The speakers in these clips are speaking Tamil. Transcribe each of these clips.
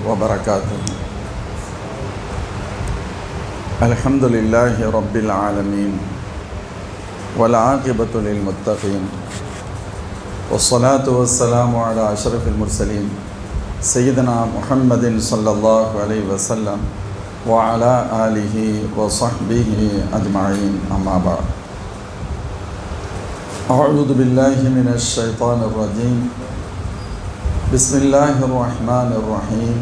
وبركاته. الحمد لله رب العالمين والعاقبة للمتقين والصلاة والسلام على أشرف المرسلين سيدنا محمد صلى الله عليه وسلم وعلى آله وصحبه أجمعين. أما بعد، أعوذ بالله من الشيطان الرجيم. بسم الله الرحمن الرحيم.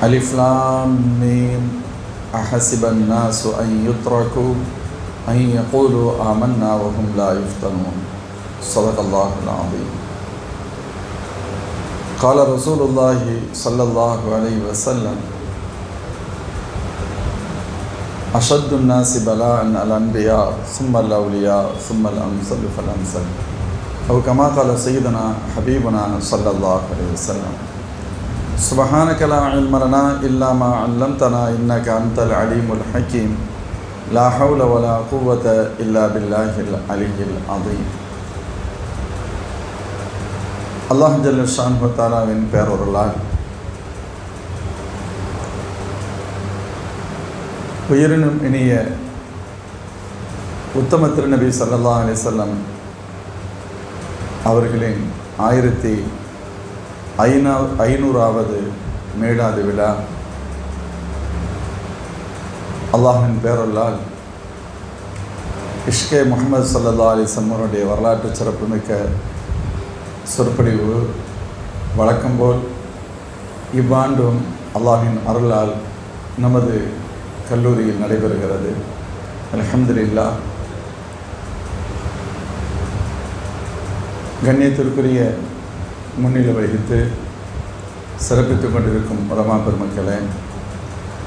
ألف لام ميم أحسب الناس أن يتركوا أن يقولوا آمنا وهم لا يفتنون. صدق الله العظيم. قال رسول الله صلى الله عليه وسلم: أشد الناس بلاء الأنبياء ثم الأولياء ثم الأمثل فالأمثل، أو كما قال سيدنا حبيبنا صلى الله عليه وسلم. سبحانك لا علم لنا إلا ما علمتنا إنك أنت العليم الحكيم. لا حول ولا قوة إلا بالله العلي العظيم. அல்லாஹ் ஜல்ல ஷான்ஹு தஆலாவின் பேரருளால் உயிரினும் இனிய உத்தம திருநபி ஸல்லல்லாஹு அலைஹி வஸல்லம் அவர்களின் 1500வது மீலாது விழா அல்லாஹின் பேரருளால் இஷ்கே முஹம்மது ஸல்லல்லாஹு அலைஹி வஸல்லம் அவருடைய வரலாற்று சிறப்புமிக்க சொற்பொழிவு வழக்கம்போல் இவ்வாண்டும் அல்லாஹின் அருளால் நமது கல்லூரியில் நடைபெறுகிறது. அல்ஹம்துலில்லாஹ். கண்ணியத்திற்குரிய முன்னிலை வகித்து சிறப்பித்துக் கொண்டிருக்கும் உலமா பெருமக்களே,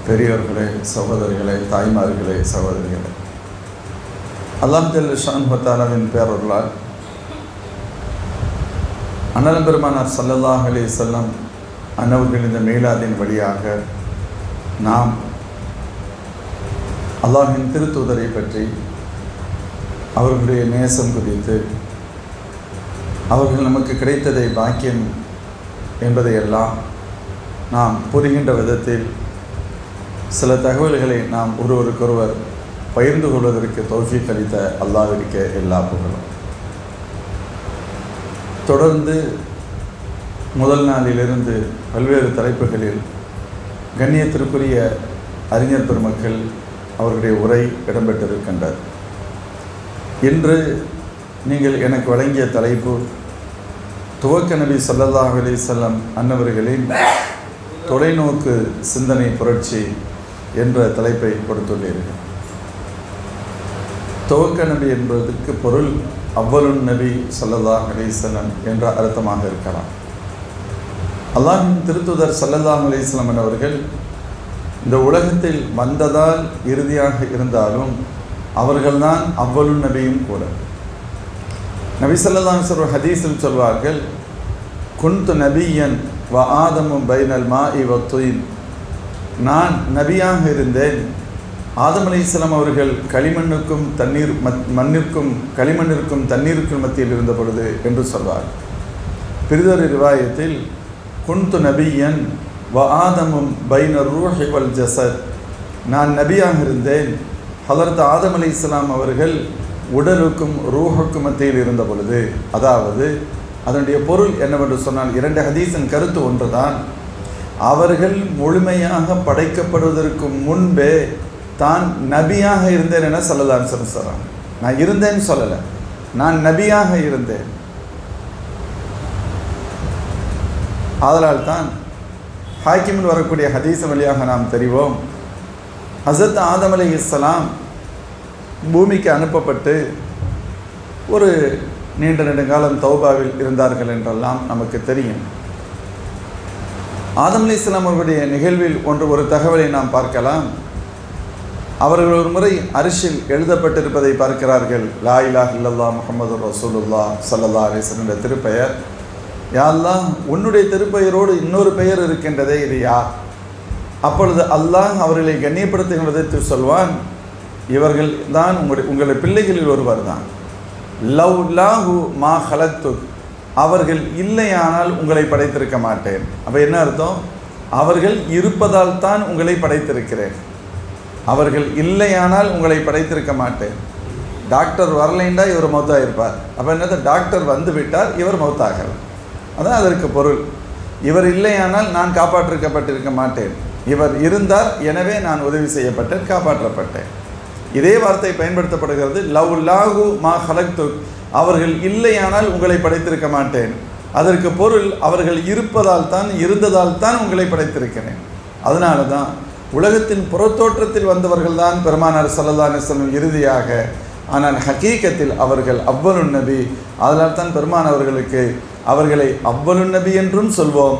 பெரியோர்களே, சகோதரிகளே, தாய்மார்களே, சகோதரிகளே, அல்லாஹ் ஜல்ல ஷான்ஹு தஆலாவின் பேரருளால் அண்ணல் பெருமானார் ஸல்லல்லாஹு அலைஹி வஸல்லம் அன்னவர்கள் இந்த மீலாதின் வழியாக நாம் அல்லாஹின் திருத்தூதரை பற்றி, அவர்களுடைய நேசம் குறித்து, அவர்கள் நமக்கு கிடைத்ததை பாக்கியம் என்பதையெல்லாம் நாம் புரிகின்ற விதத்தில் சில தகவல்களை நாம் ஒருவருக்கொருவர் பகிர்ந்து கொள்வதற்கு தௌஃபீக் அளித்த அல்லாஹ்விற்கு எல்லா புகழும். தொடர்ந்து முதல் நாளிலிருந்து பல்வேறு தலைப்புகளில் கண்ணியத்திற்குரிய அறிஞர் பெருமக்கள் அவர்களுடைய உரை இடம்பெற்றிருக்கின்றது. இன்று நீங்கள் எனக்கு வழங்கிய தலைப்பு துவக்க நபி ஸல்லல்லாஹு அலைஹி வஸல்லம் அன்னவர்களின் தொலைநோக்கு சிந்தனை புரட்சி என்ற தலைப்பை கொடுத்துள்ளீர்கள். துவக்க நபி என்பதற்கு பொருள் அவ்வலுன் நபி ஸல்லல்லாஹு அலைஹி வஸல்லம் என்ற அர்த்தமாக இருக்கலாம். அல்லாஹ்வின் திருத்தூதர் ஸல்லல்லாஹு அலைஹி வஸல்லம் அவர்கள் இந்த உலகத்தில் வந்ததால் இறுதியாக இருந்தாலும் அவர்கள்தான் அவ்வலுன் நபியும் கூட. நபி ஸல்லல்லாஹு அலைஹி வஸல்லம் ஹதீஸில் சொல்வார்கள், குன்து நபியன் வ ஆதமும் பைனல் மாஇ வ துயின். நான் நபியாக இருந்தேன், ஆதம் அலைஹிஸ்ஸலாம் அவர்கள் களிமண்ணுக்கும் தண்ணீருக்கும் மத்தியில் இருந்த பொழுது என்று சொல்வார். பிரிதொரு ரிவாயத்தில் குன்து நபியன் வ ஆதமும் பைனர் ரூஹி வல் ஜஸத். நான் நபியாக இருந்தேன், ஹலரத் ஆதம் அலைஹிஸ்ஸலாம் அவர்கள் உடலுக்கும் ரூஹுக்கும் மத்தியில் இருந்த பொழுது. அதாவது அதனுடைய பொருள் என்னவென்று சொன்னால், இரண்டு ஹதீஸின் கருத்து ஒன்றுதான். அவர்கள் முழுமையாக படைக்கப்படுவதற்கு முன்பே தான் நபியாக இருந்தேன் என ஸல்லல்லாஹு அலைஹி வஸல்லம் சொல்கிறாங்க. நான் இருந்தேன்னு சொல்லலை, நான் நபியாக இருந்தேன். ஆதலால் தான் ஹாக்கிமில் வரக்கூடிய ஹதீஸ் வழியாக நாம் தெரிவோம், ஹஸரத் ஆதம் அலைஹிஸ்ஸலாம் பூமிக்கு அனுப்பப்பட்டு ஒரு நீண்ட நெடுங்காலம் தௌபாவில் இருந்தார்கள் என்றெல்லாம் நமக்கு தெரியும். ஆதம் அலைஹிஸ்ஸலாம் அவர்களுடைய நிகழ்வில் ஒரு தகவலை நாம் பார்க்கலாம். அவர்கள் ஒரு முறை அரிசில் எழுதப்பட்டிருப்பதை பார்க்கிறார்கள். லா இலாஹ இல்லல்லாஹ் முஹம்மது ரசூலுல்லாஹ் ஸல்லல்லாஹு அலைஹி வஸல்லம் என்ற திருப்பெயர். யா அல்லாஹ், உன்னுடைய திருப்பெயரோடு இன்னொரு பெயர் இருக்கின்றதே, இது யார்? அப்பொழுது அல்லாஹ் அவர்களை கண்ணியப்படுத்துகிற விதத்தில் சொல்வான், இவர்கள் தான் உங்களுடைய பிள்ளைகளில் ஒருவர் தான். லவ் லாஹு மா ஹலக்துக், அவர்கள் இல்லையானால் உங்களை படைத்திருக்க மாட்டேன். அப்போ என்ன அர்த்தம்? அவர்கள் இருப்பதால் தான் உங்களை படைத்திருக்கிறேன். அவர்கள் இல்லையானால் உங்களை படைத்திருக்க மாட்டேன். டாக்டர் வரலைண்டா இவர் மௌத்தாக இருப்பார். அப்போ என்னது? டாக்டர் வந்து விட்டார், இவர் மௌத்தாகலாம். அதான் அதற்கு பொருள். இவர் இல்லையானால் நான் காப்பாற்றிருக்கப்பட்டிருக்க மாட்டேன். இவர் இருந்தார், எனவே நான் உதவி செய்யப்பட்டேன், காப்பாற்றப்பட்டேன். இதே வார்த்தை பயன்படுத்தப்படுகிறது. லவ் லாகு மா ஹலக்து, அவர்கள் இல்லையானால் உங்களை படைத்திருக்க மாட்டேன். அதற்கு பொருள் அவர்கள் இருப்பதால் தான், இருந்ததால் தான் உங்களை படைத்திருக்கிறேன். அதனால தான் உலகத்தின் புறத்தோற்றத்தில் வந்தவர்கள் தான் பெருமானார் ஸல்லல்லாஹு அலைஹி வஸல்லம் இறுதியாக. ஆனால் ஹகீகத்தில் அவர்கள் அவ்வலுன் நபி. அதனால் தான் பெருமான் அவர்களுக்கு அவர்களை அவ்வலுன் நபி என்றும் சொல்வோம்,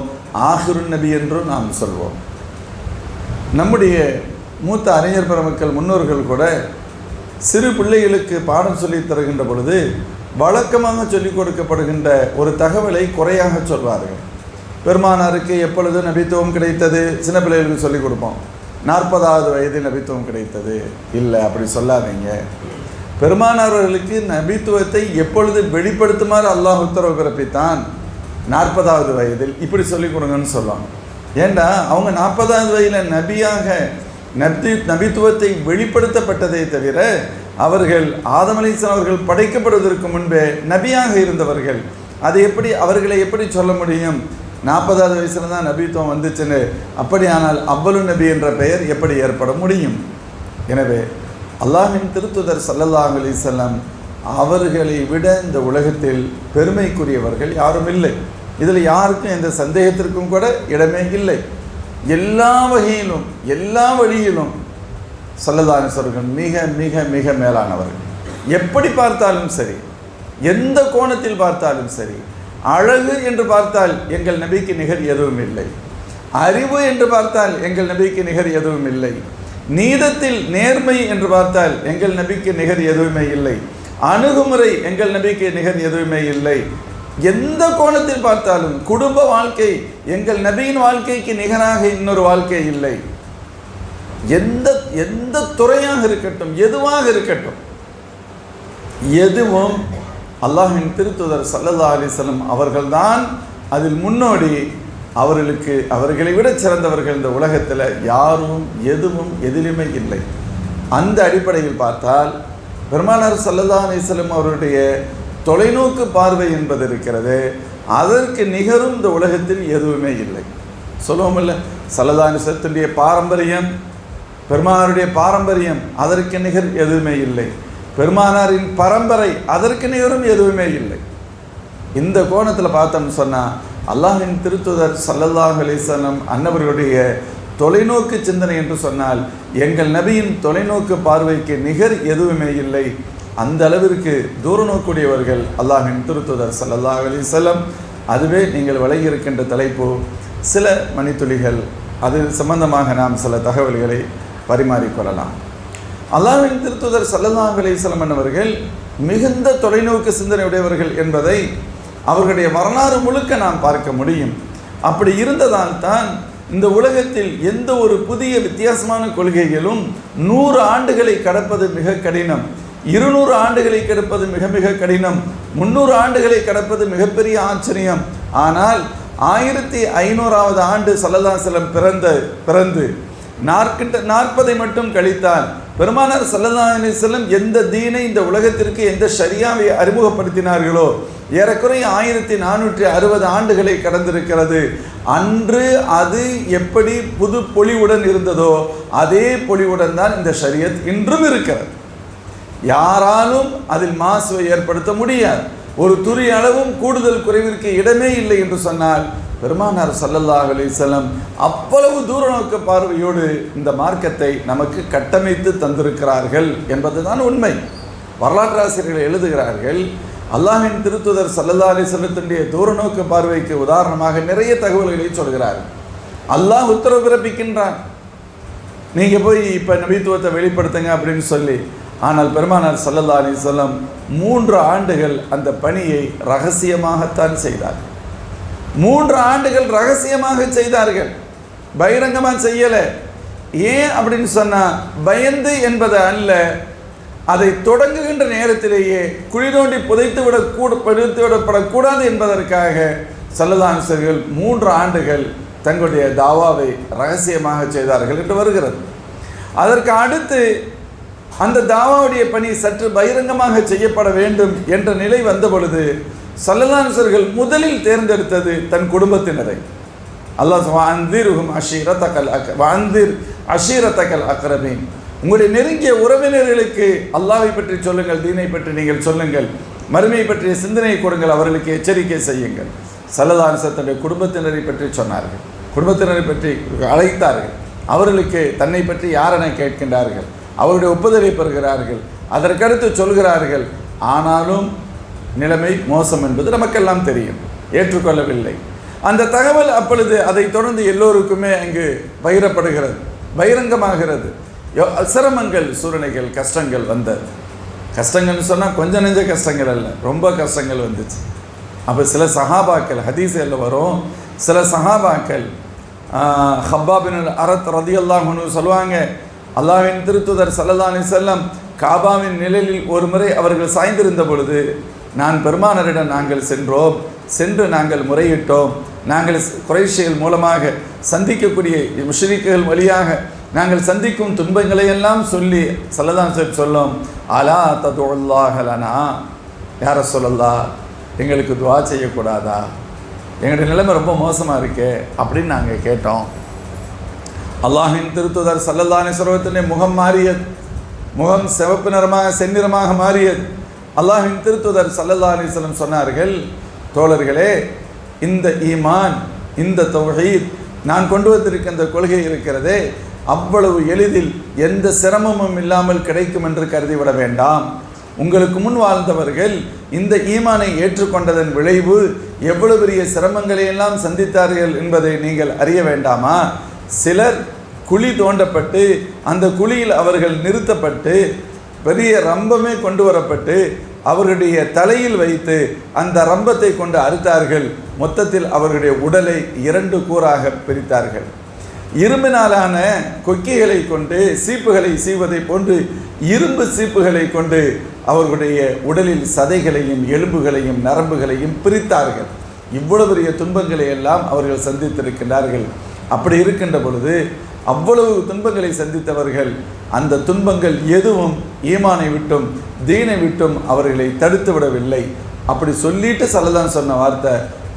ஆஹிருன் நபி என்றும் நாம் சொல்வோம். நம்முடைய மூத்த அறிஞர் பெருமக்கள் முன்னோர்கள் கூட சிறு பிள்ளைகளுக்கு பாடம் சொல்லித் தருகின்ற பொழுது வழக்கமாக சொல்லிக் கொடுக்கப்படுகின்ற ஒரு தகவலை குறையாக சொல்வார்கள். பெருமானாருக்கு எப்பொழுது நபித்துவம் கிடைத்தது? சின்ன பிள்ளைகளுக்கு சொல்லிக் கொடுப்போம். 40வது வயதில் நபித்துவம் கிடைத்தது. இல்லை, அப்படி சொல்லாதீங்க. பெருமானார்களுக்கு நபித்துவத்தை எப்பொழுது வெளிப்படுத்துமாறு அல்லாஹ் உத்தரவு பிறப்பித்தான்? 40வது வயதில். இப்படி சொல்லிக் கொடுங்கன்னு சொல்லுவாங்க. ஏண்டா அவங்க 40வது வயதில் நபியாக நபித்துவத்தை வெளிப்படுத்தப்பட்டதை தவிர அவர்கள் ஆதம் அலைஹிஸ்ஸலாம் அவர்கள் படைக்கப்படுவதற்கு முன்பே நபியாக இருந்தவர்கள். அது எப்படி அவர்களை எப்படி சொல்ல முடியும்? 40வது வயசுல தான் நபித்துவம் வந்துச்சுன்னு. அப்படியானால் அவ்வலுன் நபி என்ற பெயர் எப்படி ஏற்பட முடியும்? எனவே அல்லாஹ்வின் திருத்துதர் ஸல்லல்லாஹு அலைஹி வஸல்லம் அவர்களை விட இந்த உலகத்தில் பெருமைக்குரியவர்கள் யாரும் இல்லை. இதில் யாருக்கும் எந்த சந்தேகத்திற்கும் கூட இடமே இல்லை. எல்லா வகையிலும் எல்லா வழியிலும் ஸல்லல்லாஹு அலைஹி வஸல்லம் மிக மிக மிக மேலானவர்கள். எப்படி பார்த்தாலும் சரி, எந்த கோணத்தில் பார்த்தாலும் சரி, அழகு என்று பார்த்தால் எங்கள் நபிக்கு நிகர் எதுவும் இல்லை. அறிவு என்று பார்த்தால் எங்கள் நபிக்கு நிகர் எதுவும் இல்லை. நீதத்தில் நேர்மை என்று பார்த்தால் எங்கள் நபிக்கு நிகர் எதுவுமே இல்லை. அணுகுமுறை எங்கள் நபிக்கு நிகர் எதுவுமே இல்லை. எந்த கோணத்தில் பார்த்தாலும் குடும்ப வாழ்க்கை எங்கள் நபியின் வாழ்க்கைக்கு நிகராக இன்னொரு வாழ்க்கை இல்லை. எந்த துறையாக இருக்கட்டும், எதுவாக இருக்கட்டும், எதுவும் அல்லாஹ்வின் திருத்துதர் ஸல்லல்லாஹு அலைஹி வஸல்லம் அவர்கள்தான் அதில் முன்னோடி. அவர்களை விட சிறந்தவர்கள் இந்த உலகத்தில் யாரும் எதுவும் எதிலுமே இல்லை. அந்த அடிப்படையில் பார்த்தால் பெருமானார் ஸல்லல்லாஹு அலைஹி வஸல்லம் அவருடைய தொலைநோக்கு பார்வை என்பது இருக்கிறது. அதற்கு நிகரும் இந்த உலகத்தில் எதுவுமே இல்லை. சொல்லுவோம் இல்லை, ஸல்லல்லாஹு அலைஹி வஸல்லத்துடைய பாரம்பரியம், பெருமானாருடைய பாரம்பரியம், அதற்கு நிகர் எதுவுமே இல்லை. பெருமானாரின் பரம்பரை, அதற்கு நிகரும் எதுவுமே இல்லை. இந்த கோணத்தில் பார்த்தோம்னு சொன்னால் அல்லாஹ்வின் திருத்துதர் ஸல்லல்லாஹு அலைஹி வஸல்லம் அன்னவர்களுடைய தொலைநோக்கு சிந்தனை என்று சொன்னால் எங்கள் நபியின் தொலைநோக்கு பார்வைக்கு நிகர் எதுவுமே இல்லை. அந்த அளவிற்கு தூர நோக்கூடியவர்கள் அல்லாஹ்வின் திருத்துதர் ஸல்லல்லாஹு அலைஹி வஸல்லம். அதுவே நீங்கள் விலகி இருக்கின்ற தலைப்பு. சில மணித்துளிகள் அது சம்பந்தமாக நாம் சில தகவல்களை பரிமாறிக்கொள்ளலாம். அல்லாஹ்வின் திருத்துதர் ஸல்லல்லாஹு அலைஹி வஸல்லம் அவர்கள் மிகுந்த தொலைநோக்கு சிந்தனை உடையவர்கள் என்பதை அவர்களுடைய வரலாறு முழுக்க நாம் பார்க்க முடியும். அப்படி இருந்ததால் தான் இந்த உலகத்தில் எந்த ஒரு புதிய வித்தியாசமான கொள்கைகளும் 100 ஆண்டுகளை கடப்பது மிக கடினம், 200 ஆண்டுகளை கடப்பது மிக மிக கடினம், 300 ஆண்டுகளை கடப்பது மிகப்பெரிய ஆச்சரியம். ஆனால் 1500வது ஆண்டு ஸல்லல்லாஹு அலைஹி வஸல்லம் பிறந்து 40 மட்டும் கழித்தால் பெருமானார் ஸல்லல்லாஹு அலைஹி வஸல்லம் எந்த தீனை இந்த உலகத்திற்கு, எந்த ஷரியாவை அறிமுகப்படுத்தினார்களோ ஏறக்குறைய 1460 ஆண்டுகளை கடந்திருக்கிறது. அன்று அது எப்படி புது பொலிவுடன் இருந்ததோ அதே பொலிவுடன் தான் இந்த ஷரியத் இன்றும் இருக்கிறது. யாராலும் அதில் மாசுவை ஏற்படுத்த முடியாது. ஒரு துளி அளவும் கூடுதல் குறைவிற்கு இடமே இல்லை என்று சொன்னால் பெருமானார் ஸல்லல்லாஹு அலைஹி வஸல்லம் அவ்வளவு தூர நோக்க பார்வையோடு இந்த மார்க்கத்தை நமக்கு கட்டமைத்து தந்திருக்கிறார்கள் என்பதுதான் உண்மை. வரலாற்றாசிரியர்கள் எழுதுகிறார்கள், அல்லாஹ்வின் திருத்துதர் ஸல்லல்லாஹு அலைஹி வஸல்லத்துடைய தூர நோக்க பார்வைக்கு உதாரணமாக நிறைய தகவல்களை சொல்கிறார். அல்லாஹ் உத்தரவு பிறப்பிக்கின்றான், நீங்கள் போய் இப்போ நபித்துவத்தை வெளிப்படுத்துங்க அப்படின்னு சொல்லி. ஆனால் பெருமானார் ஸல்லல்லாஹு அலைஹி வஸல்லம் 3 ஆண்டுகள் அந்த பணியை ரகசியமாகத்தான் செய்தார். 3 ஆண்டுகள் ரகசியமாக செய்தார்கள், பகிரங்கமாக செய்யலை. ஏன் அப்படின்னு சொன்னால் பயந்து என்பது அல்ல, அதை தொடங்குகின்ற நேரத்திலேயே குழி தோண்டி புதைத்துவிடப்படக்கூடாது என்பதற்காக ஸல்லல்லாஹு அலைஹி வஸல்லம் 3 ஆண்டுகள் தங்களுடைய தாவாவை ரகசியமாக செய்தார்கள் என்று வருகிறது. அதற்கு அடுத்து அந்த தாவாவுடைய பணி சற்று பகிரங்கமாக செய்யப்பட வேண்டும் என்ற நிலை வந்த பொழுது ஸல்லல்லாஹு அலைஹி வஸல்லம் முதலில் தேர்ந்தெடுத்தது தன் குடும்பத்தினரை. அல்லாஹ் வஅன்திர்ஹும் அஷீரத்தகல் அக்ரபீன், உங்களுடைய நெருங்கிய உறவினர்களுக்கு அல்லாஹ்வை பற்றி சொல்லுங்கள், தீனை பற்றி நீங்கள் சொல்லுங்கள், மறுமையை பற்றிய சிந்தனை கொடுங்கள், அவர்களுக்கு எச்சரிக்கை செய்யுங்கள். ஸல்லல்லாஹு அலைஹி வஸல்லம் தன்னுடைய குடும்பத்தினரை பற்றி சொன்னார்கள், குடும்பத்தினரை பற்றி அழைத்தார்கள். அவர்களுக்கு தன்னை பற்றி யாரென கேட்கின்றார்கள், அவருடைய ஒப்புதலை பெறுகிறார்கள், அதற்கடுத்து சொல்கிறார்கள். ஆனாலும் நிலைமை மோசம் என்பது நமக்கெல்லாம் தெரியும், ஏற்றுக்கொள்ளவில்லை. அந்த தகவல் அப்பொழுது அதை தொடர்ந்து எல்லோருக்குமே அங்கு பகிரப்படுகிறது, பகிரங்கமாகிறது. சிரமங்கள், சூழ்நிலைகள், கஷ்டங்கள் வந்தது. கஷ்டங்கள்னு சொன்னால் கொஞ்சம் நெஞ்ச கஷ்டங்கள் அல்ல, ரொம்ப கஷ்டங்கள் வந்துச்சு. அப்போ சில சஹாபாக்கள், ஹதீஸில் வரும், சில சஹாபாக்கள் ஹப்பாப் பின் அரத் ரலியல்லாஹு அன்ஹு சொல்லுவாங்க, அல்லாஹ்வின் திருத்தூதர் ஸல்லல்லாஹு அலைஹி வஸல்லம் காபாவின் நிழலில் ஒரு முறை அவர்கள் சாய்ந்திருந்த பொழுது நான் பெருமானரிடம் நாங்கள் சென்று நாங்கள் முறையிட்டோம். நாங்கள் குறைஷிகள் மூலமாக சந்திக்கக்கூடிய முஷ்ரிக்குகள் வழியாக நாங்கள் சந்திக்கும் துன்பங்களை எல்லாம் சொல்லி ஸல்லல்லாஹு அலைஹி வஸல்லம் சொல்லும், அலா ததுல்லாஹ லனா, யா ரசூலல்லாஹ், எங்களுக்கு துஆ செய்யக்கூடாதா, எங்களுடைய நிலைமை ரொம்ப மோசமாக இருக்கே அப்படின்னு நாங்கள் கேட்டோம். அல்லாஹ்வின் திருத்தூதர் ஸல்லல்லாஹு அலைஹி வஸல்லம் முகம் மாறியது, முகம் சிவப்பு நிறமாக செந்நிறமாக மாறியது. அல்லாஹ்வின் திருத்தூதர் ஸல்லல்லாஹு அலைஹி வஸல்லம் சொன்னார்கள், தோழர்களே, இந்த ஈமான், இந்த தௌஹீத், நான் கொண்டு வந்திருக்க இந்த கொள்கை இருக்கிறதே, அவ்வளவு எளிதில் எந்த சிரமமும் இல்லாமல் கிடைக்கும் என்று கருதிவிட வேண்டாம். உங்களுக்கு முன் வாழ்ந்தவர்கள் இந்த ஈமானை ஏற்றுக்கொண்டதன் விளைவு எவ்வளவு பெரிய சிரமங்களை எல்லாம் சந்தித்தார்கள் என்பதை நீங்கள் அறிய வேண்டாமா? சிலர் குழி தோண்டப்பட்டு அந்த குழியில் அவர்கள் நிறுத்தப்பட்டு பெரிய ரம்பமே கொண்டு வரப்பட்டு அவர்களுடைய தலையில் வைத்து அந்த ரம்பத்தை கொண்டு அறுத்தார்கள். மொத்தத்தில் அவர்களுடைய உடலை 2 கூறாக பிரித்தார்கள். இரும்பினாலான கொக்கிகளை கொண்டு சீப்புகளை சீவதை போன்று இரும்பு சீப்புகளை கொண்டு அவர்களுடைய உடலில் சதைகளையும் எலும்புகளையும் நரம்புகளையும் பிரித்தார்கள். இவ்வளவு பெரிய துன்பங்களை எல்லாம் அவர்கள் சந்தித்திருக்கின்றார்கள். அப்படி இருக்கின்ற பொழுது அவ்வளவு துன்பங்களை சந்தித்தவர்கள், அந்த துன்பங்கள் எதுவும் ஈமானை விட்டும் தீனை விட்டும் அவர்களை தடுத்து விடவில்லை. அப்படி சொல்லிட்டு ஸல்லல்லாஹு சொன்ன வார்த்தை,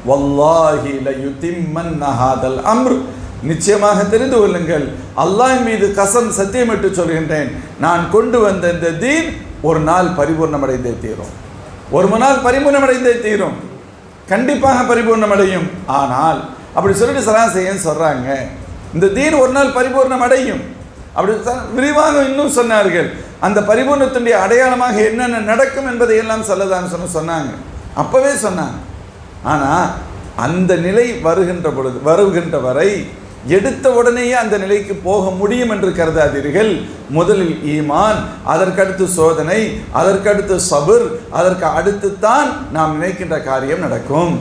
வல்லாஹி லயுதிம்மன்ன ஹாதல் அம்ர், நிச்சயமாக தெரிந்து கொள்ளுங்கள், அல்லாஹ் மீது கசம் சத்தியமிட்டு சொல்கின்றேன், நான் கொண்டு வந்த இந்த தீன் ஒரு நாள் பரிபூர்ணமடைந்தே தீரும், ஒரு நாள் பரிபூர்ணமடைந்தே தீரும், கண்டிப்பாக பரிபூர்ணமடையும். ஆனால் அப்படி சொல்லிட்டு சராசையன்னு சொல்கிறாங்க, இந்த தீன் ஒரு நாள் பரிபூர்ணம் அடையும். அப்படி விரிவாக இன்னும் சொன்னார்கள், அந்த பரிபூர்ணத்தினுடைய அடையாளமாக என்னென்ன நடக்கும் என்பதை எல்லாம் ஸல்லல்லாஹு சொன்னாங்க, அப்போவே சொன்னாங்க. ஆனால் அந்த நிலை வருகின்ற வரை எடுத்த உடனேயே அந்த நிலைக்கு போக முடியும் என்று கருதாதீர்கள். முதலில் ஈமான், அதற்கடுத்து சோதனை, அதற்கடுத்து சபுர், அதற்கு அடுத்து தான் நாம் நினைக்கின்ற காரியம் நடக்கும்.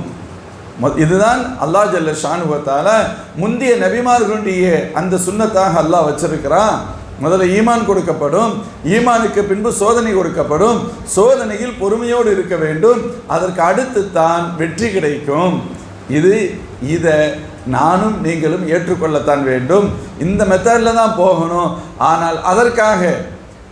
இதுதான் அல்லாஹ் ஜல்ல ஷானுஹு வ தஆலா முந்திய நபிமார்களுடைய அந்த சுன்னத்தாக அல்லாஹ் வச்சிருக்கிறான். முதல்ல ஈமான் கொடுக்கப்படும், ஈமானுக்கு பின்பு சோதனை கொடுக்கப்படும், சோதனையில் பொறுமையோடு இருக்க வேண்டும், அதற்கு அடுத்து தான் வெற்றி கிடைக்கும். இதை நானும் நீங்களும் ஏற்றுக்கொள்ளத்தான் வேண்டும். இந்த மெத்தடில் தான் போகணும். ஆனால் அதற்காக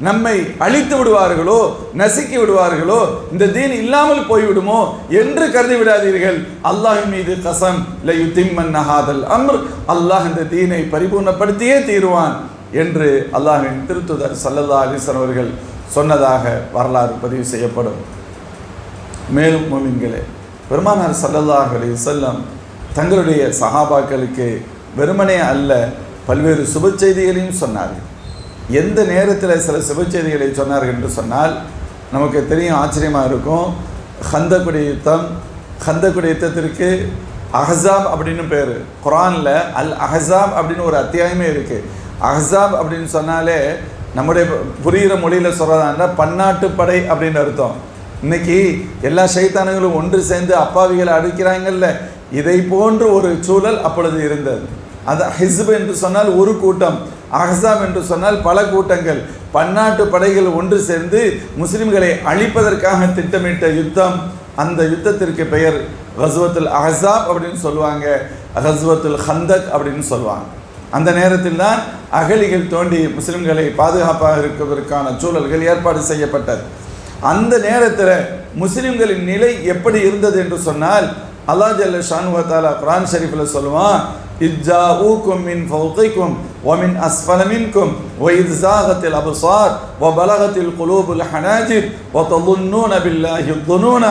நம்மை அழித்து விடுவார்களோ, நசுக்கி விடுவார்களோ, இந்த தீன் இல்லாமல் போய்விடுமோ என்று கருதி விடாதீர்கள். அல்லாஹ்வின் மீது கஸம் லயுதிம்மன்ன ஹாதல் அம்ர், அல்லாஹ் இந்த தீனை பரிபூர்ணப்படுத்தியே தீருவான் என்று அல்லாஹ்வின் திருத்தூதர் ஸல்லல்லாஹு அலைஹி வஸல்லம் அவர்கள் சொன்னதாக வரலாறு பதிவு செய்யப்படும். மேலும் முஃமின்களே, பெருமானார் ஸல்லல்லாஹு அலைஹி வஸல்லம் தங்களுடைய சஹாபாக்களுக்கு வெறுமனே அல்ல, பல்வேறு சுப செய்திகளையும் சொன்னார்கள். எந்த நேரத்தில் சில சுப செய்திகளை சொன்னார்கள் என்று சொன்னால் நமக்கு தெரியும், ஆச்சரியமாக இருக்கும். ஹந்தக்குடைய யுத்தத்திற்கு அஹ்ஸாப் அப்படின்னு பேர். குர்ஆனில் அல் அஹ்ஸாப் அப்படின்னு ஒரு அத்தியாயமே இருக்குது. அஹ்ஸாப் அப்படின்னு சொன்னாலே நம்முடைய புரிகிற மொழியில் சொல்கிறதாண்டா பன்னாட்டு படை அப்படின்னு அர்த்தம். இன்றைக்கி எல்லா ஷைத்தானுகளும் ஒன்று சேர்ந்து அப்பாவிகளை அடிக்கிறாங்கல்ல, இதை போன்று ஒரு சூழல் அப்பொழுது இருந்தது. அது ஹிஸ்ப் என்று சொன்னால் ஒரு கூட்டம், அஹ்ஸாப் என்று சொன்னால் பல கூட்டங்கள், பன்னாட்டு படைகள் ஒன்று சேர்ந்து முஸ்லிம்களை அழிப்பதற்காக திட்டமிட்ட யுத்தம். அந்த யுத்தத்திற்கு பெயர் கஸ்வத்துல் அஹ்ஸாப் அப்படின்னு சொல்லுவாங்க, கஸ்வத்துல் ஹந்தக் அப்படின்னு சொல்லுவாங்க. அந்த நேரத்தில் தான் அகழிகள் தோண்டி முஸ்லிம்களை பாதுகாப்பாக இருப்பதற்கான சூழல்கள் ஏற்பாடு செய்யப்பட்டது. அந்த நேரத்தில் முஸ்லிம்களின் நிலை எப்படி இருந்தது என்று சொன்னால், அல்லாஹ் ஜல்ல ஷானுஹு வ தஆலா குர்ஆன் ஷரீஃபில் சொல்லுவான், இஜ்ஜாஊக்கும் மின் ஃபௌகிக்கும் வ மின் அஸ்ஃபல மின்கும் வ இத் ஸாகத்தில் அப்ஸார் வ பலகத்தில் குலூபுல் ஹனாஜிர் வ தظنون பில்லாஹி الظنون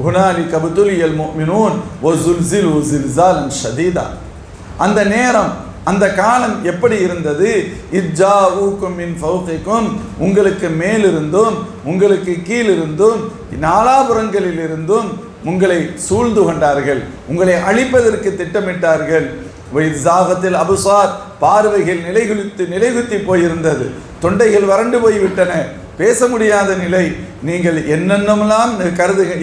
ஹுனாலிக புதுலியல் முஃமினூன் வ ஸுல்ஸிலு ஸில்ஸாலன் ஷதீதா. அந்த நேரம், அந்த காலம் எப்படி இருந்தது? இஜ்ஜாஊக்கும் மின் ஃபௌகிக்கும், உங்களுக்கு மேலிருந்தும் உங்களுக்கு கீழிருந்தும் நாலாபுரங்களில் இருந்தும் உங்களை சூழ்ந்து கொண்டார்கள், உங்களை அழிப்பதற்கு திட்டமிட்டார்கள். ஜாகத்தில் அபுசார், பார்வைகள் நிலைகுத்தி போயிருந்தது, தொண்டைகள் வறண்டு போய்விட்டன, பேச முடியாத நிலை, நீங்கள் என்னென்னமெல்லாம்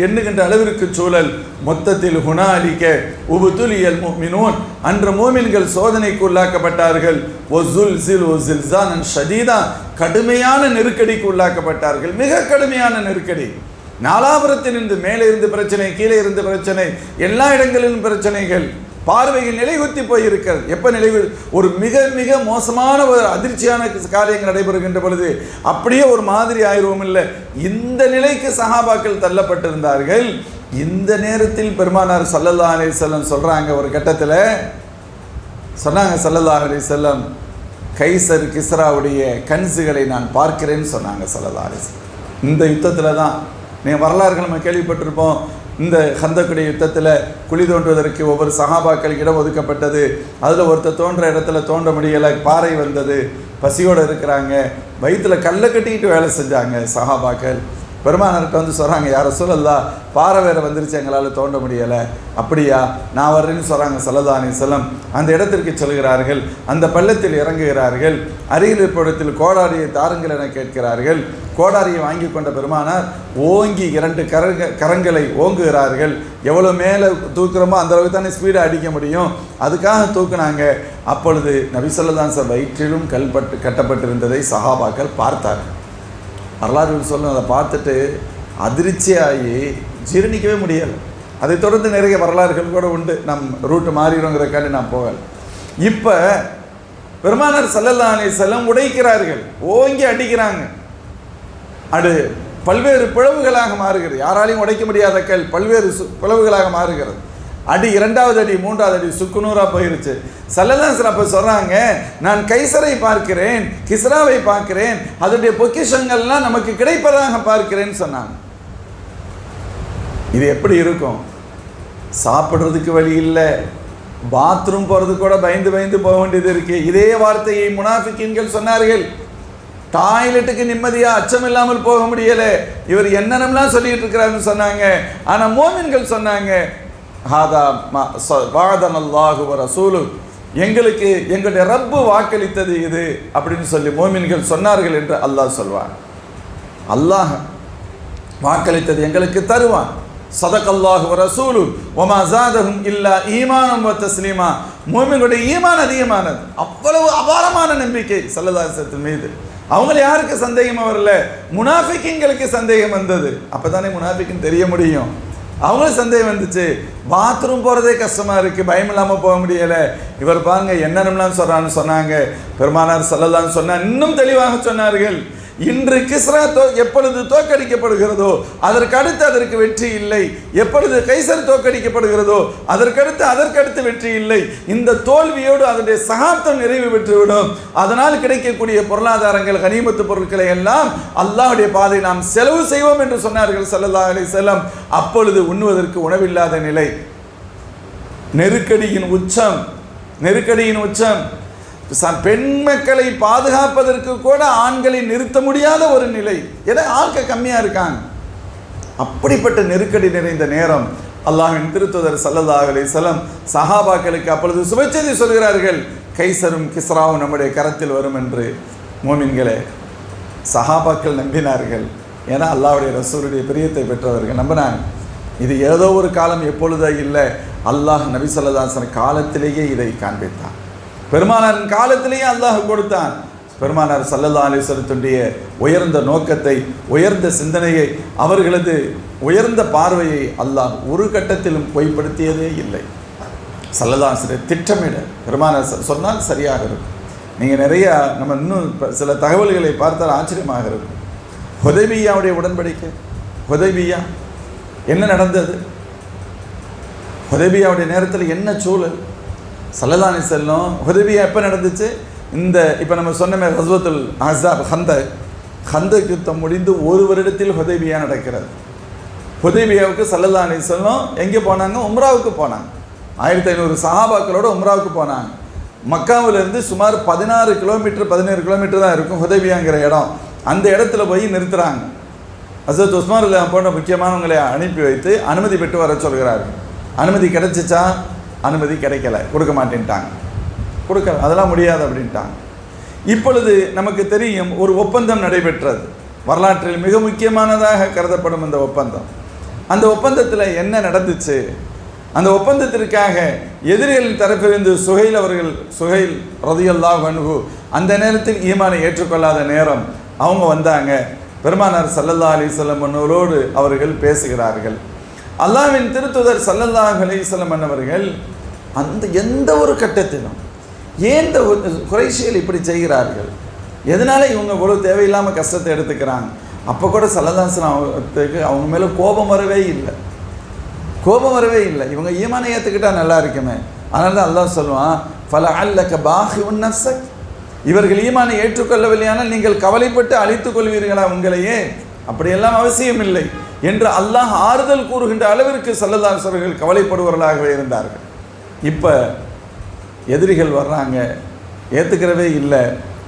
எண்ணுகின்ற அளவிற்கு சூழல். மொத்தத்தில் ஹுனாலிக உபுதுலியல் முஃமினூன், அன்று மூமின்கள் சோதனைக்கு உள்ளாக்கப்பட்டார்கள். வஸுல்ஸிலு ஸில்ஸாலன் ஷதீதா, கடுமையான நெருக்கடிக்கு உள்ளாக்கப்பட்டார்கள், மிக கடுமையான நெருக்கடி. நாலாபுரத்திலிருந்து, மேலே இருந்து பிரச்சனை, கீழே இருந்து பிரச்சனை, எல்லா இடங்களிலும் பிரச்சனைகள். பார்வையில் நிலைகுத்தி போயிருக்கிறது. எப்போ ஒரு மிக மிக மோசமான ஒரு அதிர்ச்சியான காரியங்கள் நடைபெறுகின்ற பொழுது அப்படியே ஒரு மாதிரி ஆயிடுவோம் இல்லை, இந்த நிலைக்கு சஹாபாக்கள் தள்ளப்பட்டிருந்தார்கள். இந்த நேரத்தில் பெருமானார் ஸல்லல்லாஹு அலைஹி வஸல்லம் சொல்கிறாங்க, ஒரு கட்டத்தில் சொன்னாங்க ஸல்லல்லாஹு அலைஹி வஸல்லம், கைசர் கிஸ்ராவுடைய கன்ஸுகளை நான் பார்க்கிறேன்னு சொன்னாங்க ஸல்லல்லாஹு அலைஹி வஸல்லம். இந்த யுத்தத்தில் தான் வரலாறுகள் நம்ம கேள்விப்பட்டிருப்போம். இந்த ஹந்தக்குடைய யுத்தத்தில் குழி தோண்டுவதற்கு ஒவ்வொரு சஹாபாக்கள் இடம் ஒதுக்கப்பட்டது. அதில் ஒருத்தர் தோன்ற இடத்துல தோண்ட முடியலை, பாறை வந்தது, பசியோடு இருக்கிறாங்க, வயிற்றில் கல்லை கட்டிக்கிட்டு வேலை செஞ்சாங்க சஹாபாக்கள். பெருமானார்கிட்ட வந்து சொல்கிறாங்க, யார் ரசூலல்லாஹ், பாறை வேறு வந்துருச்சு, எங்களால் தோண்ட முடியலை. அப்படியா, நான் வர்றேன்னு சொல்கிறாங்க ஸல்லல்லாஹு அலைஹி வஸல்லம். அந்த இடத்திற்கு செல்கிறார்கள், அந்த பள்ளத்தில் இறங்குகிறார்கள், அருகில் இருப்பிடத்தில் கோடாரியை தாருங்கள் என கேட்கிறார்கள். கோடாரியை வாங்கி கொண்ட பெருமானார் ஓங்கி 2 கரங்களை ஓங்குகிறார்கள். எவ்வளோ மேலே தூக்குறோமோ அந்த அளவுக்கு தானே ஸ்பீடாக அடிக்க முடியும், அதுக்காக தூக்குனாங்க. அப்பொழுது நபி ஸல்லல்லாஹு அலைஹி வஸல்லம் வயிற்றிலும் கட்டப்பட்டிருந்ததை சஹாபாக்கள் பார்த்தார்கள். வரலாறு சொல்லும், அதை பார்த்துட்டு அதிர்ச்சியாகி ஜீரணிக்கவே முடியலை. அதை தொடர்ந்து நிறைய வரலாறுகள் கூட உண்டு, நம் ரூட்டு மாறிடுங்கிறக்காண்டி நான் போகலை. இப்போ பெருமானார் ஸல்லல்லாஹு அலைஹி வஸல்லம் உடைக்கிறார்கள், ஓங்கி அடிக்கிறாங்க, அது பல்வேறு பிளவுகளாக மாறுகிறது. யாராலையும் உடைக்க முடியாத கல் பல்வேறு பிளவுகளாக மாறுகிறது. அடி 2வது அடி 3வது அடி சுக்குநூறாக போயிருச்சு. ஸல்லல்லாஹு அலைஹி வஸல்லம் அப்போ சொல்கிறாங்க, நான் கைசரை பார்க்கிறேன், கிஸ்ராவை பார்க்கிறேன், அதனுடைய பொக்கிஷங்கள்லாம் நமக்கு கிடைப்பதாக பார்க்கிறேன்னு சொன்னாங்க. இது எப்படி இருக்கும்? சாப்பிட்றதுக்கு வழி இல்லை, பாத்ரூம் போகிறது கூட பயந்து போக வேண்டியது இருக்கு. இதே வார்த்தையை முனாஃபிக்கீன்கள் சொன்னார்கள். டாய்லெட்டுக்கு நிம்மதியாக அச்சம் இல்லாமல் போக முடியலை, இவர் என்னென்னலாம் சொல்லிட்டு இருக்கிறாருன்னு சொன்னாங்க. ஆனால் மோமின்கள் சொன்னாங்க, ஹாதா வாதனல்லாஹு வ ரசூலு, எங்களுக்கு எங்களுடைய ரப்பு வாக்களித்தது இது அப்படின்னு சொல்லி மோமின்கள் சொன்னார்கள் என்று அல்லாஹ் சொல்வான். அல்லாஹ் வாக்களித்தது எங்களுக்கு தருவான். சதகல்லாஹு வ ரசூலு வமா ஸாதஹும் இல்லா ஈமானம் வ தஸ்லீமா. மோமின்களுடைய ஈமான் அதிகமானது, அவ்வளவு அபாரமான நம்பிக்கை ஸல்லல்லாஹு அலைஹி வஸல்லம் மீது. அவங்கள யாருக்கு சந்தேகம் வரல? முனாஃபிக்கீன்களுக்கு சந்தேகம் வந்தது. அப்போ தானே முனாஃபிக்கின்னு தெரிய முடியும். அவங்களும் சந்தேகம் வந்துச்சு, பாத்ரூம் போகிறதே கஷ்டமாக இருக்குது, பயம் இல்லாமல் போக முடியலை. இவர் பாருங்க என்னென்னலாம் சொல்கிறான்னு சொன்னாங்க. பெருமானார் ஸல்லல்லாஹு அலைஹி வஸல்லம் இன்னும் தெளிவாக சொன்னார்கள், இன்று கிஸ்ரா எப்பொழுது தோற்கடிக்கப்படுகிறதோ அதற்கு அடுத்து அதற்கு வெற்றி இல்லை, எப்பொழுது கைசர் தோற்கடிக்கப்படுகிறதோ அதற்கடுத்து வெற்றி இல்லை. இந்த தோல்வியோடு அதனுடைய சகாப்தம் நிறைவு பெற்றுவிடும். அதனால் கிடைக்கக்கூடிய பொருளாதாரங்கள், கனிமத்து பொருட்களை எல்லாம் அல்லாஹ்வுடைய பாதை நாம் செலவு செய்வோம் என்று சொன்னார்கள் ஸல்லல்லாஹு அலைஹி வஸல்லம். அப்பொழுது உண்ணுவதற்கு உணவில்லாத நிலை, நெருக்கடியின் உச்சம், பெண் மக்களை பாதுகாப்பதற்கு கூட ஆண்களை நிறுத்த முடியாத ஒரு நிலை. ஏன்னா ஆட்கள் கம்மியாக இருக்காங்க. அப்படிப்பட்ட நெருக்கடி நிறைந்த நேரம் அல்லாஹ்வின் திருத்தூதர் ஸல்லல்லாஹு அலைஹி வஸல்லம் சஹாபாக்களுக்கு அப்பொழுது சுபச்செய்தி சொல்கிறார்கள், கைசரும் கிஸ்ராவும் நம்முடைய கரத்தில் வரும் என்று. மோமின்களே, சஹாபாக்கள் நம்பினார்கள். ஏன்னா அல்லாஹ்வுடைய ரசூலுடைய பிரியத்தை பெற்றவர்கள் நம்பினாங்க. இது ஏதோ ஒரு காலம், எப்பொழுதோ இல்லை, அல்லாஹ் நபி ஸல்லல்லாஹு அலைஹி வஸல்லம் காலத்திலேயே இதை காண்பித்தான். பெருமானாரின் காலத்திலேயே அல்லாஹ் கொடுத்தான். பெருமானார் ஸல்லல்லாஹு அலைஹி வஸல்லத்துடைய உயர்ந்த நோக்கத்தை, உயர்ந்த சிந்தனையை, அவர்களது உயர்ந்த பார்வையை அல்லாஹ் ஒரு கட்டத்திலும் பொய்ப்படுத்தியதே இல்லை. ஸல்லல்லாஹு அலைஹி வஸல்லம் திட்டமிட பெருமானார் சொன்னால் சரியாக இருக்கும். நீங்கள் நிறையா நம்ம இன்னும் சில தகவல்களை பார்த்தால் ஆச்சரியமாக இருக்கும். ஹுதைபிய்யாவுடைய உடன்படிக்கை, ஹுதைபிய்யா என்ன நடந்தது? ஹுதைபிய்யாவுடைய நேரத்தில் என்ன சூழல்? ஸல்லல்லாஹு அலைஹி வஸல்லம் ஹுதைபிய்யா எப்போ நடந்துச்சு? இந்த இப்போ நம்ம சொன்னமே கஸ்வத்துல் அஹ்ஸாப், ஹந்தக் யுத்தம் முடிந்து ஒரு வருடத்தில் ஹுதைபிய்யா நடக்கிறது. ஹுதைபிய்யாவுக்கு ஸல்லல்லாஹு அலைஹி வஸல்லம் எங்கே போனாங்க? உம்ராவுக்கு போனாங்க. 1500 சஹாபாக்களோட உம்ராவுக்கு போனாங்க. மக்காவிலிருந்து சுமார் 16 கிலோமீட்டர் 17 கிலோமீட்டர் தான் இருக்கும் ஹுதைபியாங்கிற இடம். அந்த இடத்துல போய் நிறுத்துகிறாங்க. ஹஸரத் உஸ்மான் ரலியல்லாஹு போன்ற முக்கியமானவங்களை அனுப்பி வைத்து அனுமதி பெற்று வர சொல்கிறார்கள். அனுமதி கிடைச்சிச்சா? அனுமதி கிடைக்கல, கொடுக்க மாட்டேன்ட்டாங்க. கொடுக்கல, அதெல்லாம் முடியாது அப்படின்ட்டாங்க. இப்பொழுது நமக்கு தெரியும் ஒரு ஒப்பந்தம் நடைபெற்றது, வரலாற்றில் மிக முக்கியமானதாக கருதப்படும் அந்த ஒப்பந்தம். அந்த ஒப்பந்தத்தில் என்ன நடந்துச்சு? அந்த ஒப்பந்தத்திற்காக எதிரிகளின் தரப்பிலிருந்து சுஹைல் ரலியல்லாஹு அன்ஹு அந்த நேரத்தில் ஈமானை ஏற்றுக்கொள்ளாத நேரம் அவங்க வந்தாங்க. பெருமானார் ஸல்லல்லாஹு அலைஹி வஸல்லம் அவர்களோடு அவர்கள் பேசுகிறார்கள். அல்லாஹ்வின் திருத்தூதர் ஸல்லல்லாஹு அலைஹி வஸல்லம் அவர்கள் அந்த எந்த ஒரு கட்டத்திலும் ஏன் இந்த குறைஷிகள் இப்படி செய்கிறார்கள், எதனால இவங்க இவ்வளோ தேவையில்லாமல் கஷ்டத்தை எடுத்துக்கிறாங்க? அப்போ கூட ஸல்லல்லாஹு அலைஹி வஸல்லம் அவங்க மேலே கோபம் வரவே இல்லை. இவங்க ஈமானை ஏற்றுக்கிட்டால் நல்லா இருக்குமே. அதனால தான் அல்லாஹ் சொல்லுவான், ஃபலஅல்லக பாஹிஉன் நஃப்ஸக், இவர்கள் ஈமானை ஏற்றுக்கொள்ளவில்லையானால் நீங்கள் கவலைப்பட்டு அழித்துக் கொள்வீர்களா உங்களையே? அப்படியெல்லாம் அவசியம் இல்லை என்று அல்லாஹ் ஆறுதல் கூறுகின்ற அளவிற்கு ஸல்லல்லாஹு அலைஹி வஸல்லம் கவலைப்படுவர்களாகவே இருந்தார்கள். இப்போ எதிரிகள் வர்றாங்க, ஏற்றுக்கிறவே இல்லை.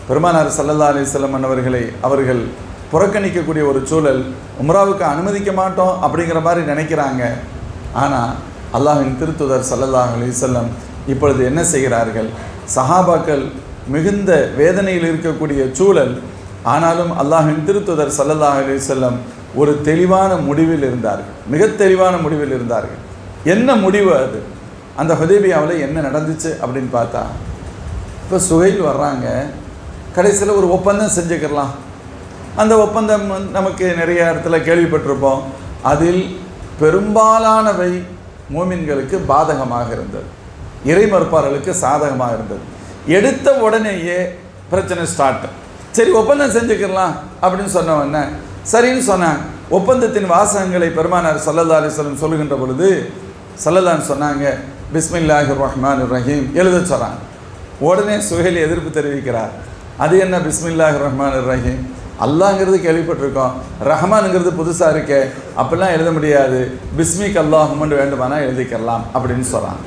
பெருமானார் ஸல்லல்லாஹு அலைஹி வஸல்லம் அவர்கள் புறக்கணிக்கக்கூடிய ஒரு சூழல், உம்ராவுக்கு அனுமதிக்க மாட்டோம் அப்படிங்கிற மாதிரி நினைக்கிறாங்க. ஆனால் அல்லாஹ்வின் திருத்தூதர் ஸல்லல்லாஹு அலைஹி வஸல்லம் இப்பொழுது என்ன செய்கிறார்கள்? சஹாபாக்கள் மிகுந்த வேதனையில் இருக்கக்கூடிய சூழல், ஆனாலும் அல்லாஹ்வின் திருத்தூதர் ஸல்லல்லாஹு அலைஹி வஸல்லம் ஒரு தெளிவான முடிவில் இருந்தார்கள், மிக தெளிவான முடிவில் இருந்தார்கள். என்ன முடிவு அது? அந்த ஹுதைபியாவில் என்ன நடந்துச்சு அப்படின்னு பார்த்தா, இப்போ சுஹைல் வர்றாங்க, கடைசியில் ஒரு ஒப்பந்தம் செஞ்சுக்கலாம். அந்த ஒப்பந்தம் நமக்கு நிறைய இடத்துல கேள்விப்பட்டிருப்போம். அதில் பெரும்பாலானவை மூமின்களுக்கு பாதகமாக இருந்தது, இறை மறுப்பாளர்களுக்கு சாதகமாக இருந்தது. எடுத்த உடனேயே பிரச்சனை ஸ்டார்ட். சரி ஒப்பந்தம் செஞ்சுக்கலாம் அப்படின்னு சொன்ன உடனே சரின்னு சொன்னாங்க. ஒப்பந்தத்தின் வாசகங்களை பெருமானார் ஸல்லல்லாஹு அலைஹி வஸல்லம் சொல்லுகின்ற பொழுது ஸல்லல்லாஹு சொன்னாங்க, பிஸ்மில்லாஹிர் ரஹ்மானிர் ரஹீம் எழுத சொல்கிறாங்க. உடனே சுஹைல் எதிர்ப்பு தெரிவிக்கிறார். அது என்ன பிஸ்மில்லாஹிர் ரஹ்மானிர் ரஹீம்? அல்லாங்கிறது கேள்விப்பட்டிருக்கோம், ரஹ்மானுங்கிறது புதுசாக இருக்கே, அப்படிலாம் எழுத முடியாது, பிஸ்மிக் அல்லாஹும்மன்னு வேண்டுமானா எழுதிக்கலாம் அப்படின்னு சொல்கிறாங்க.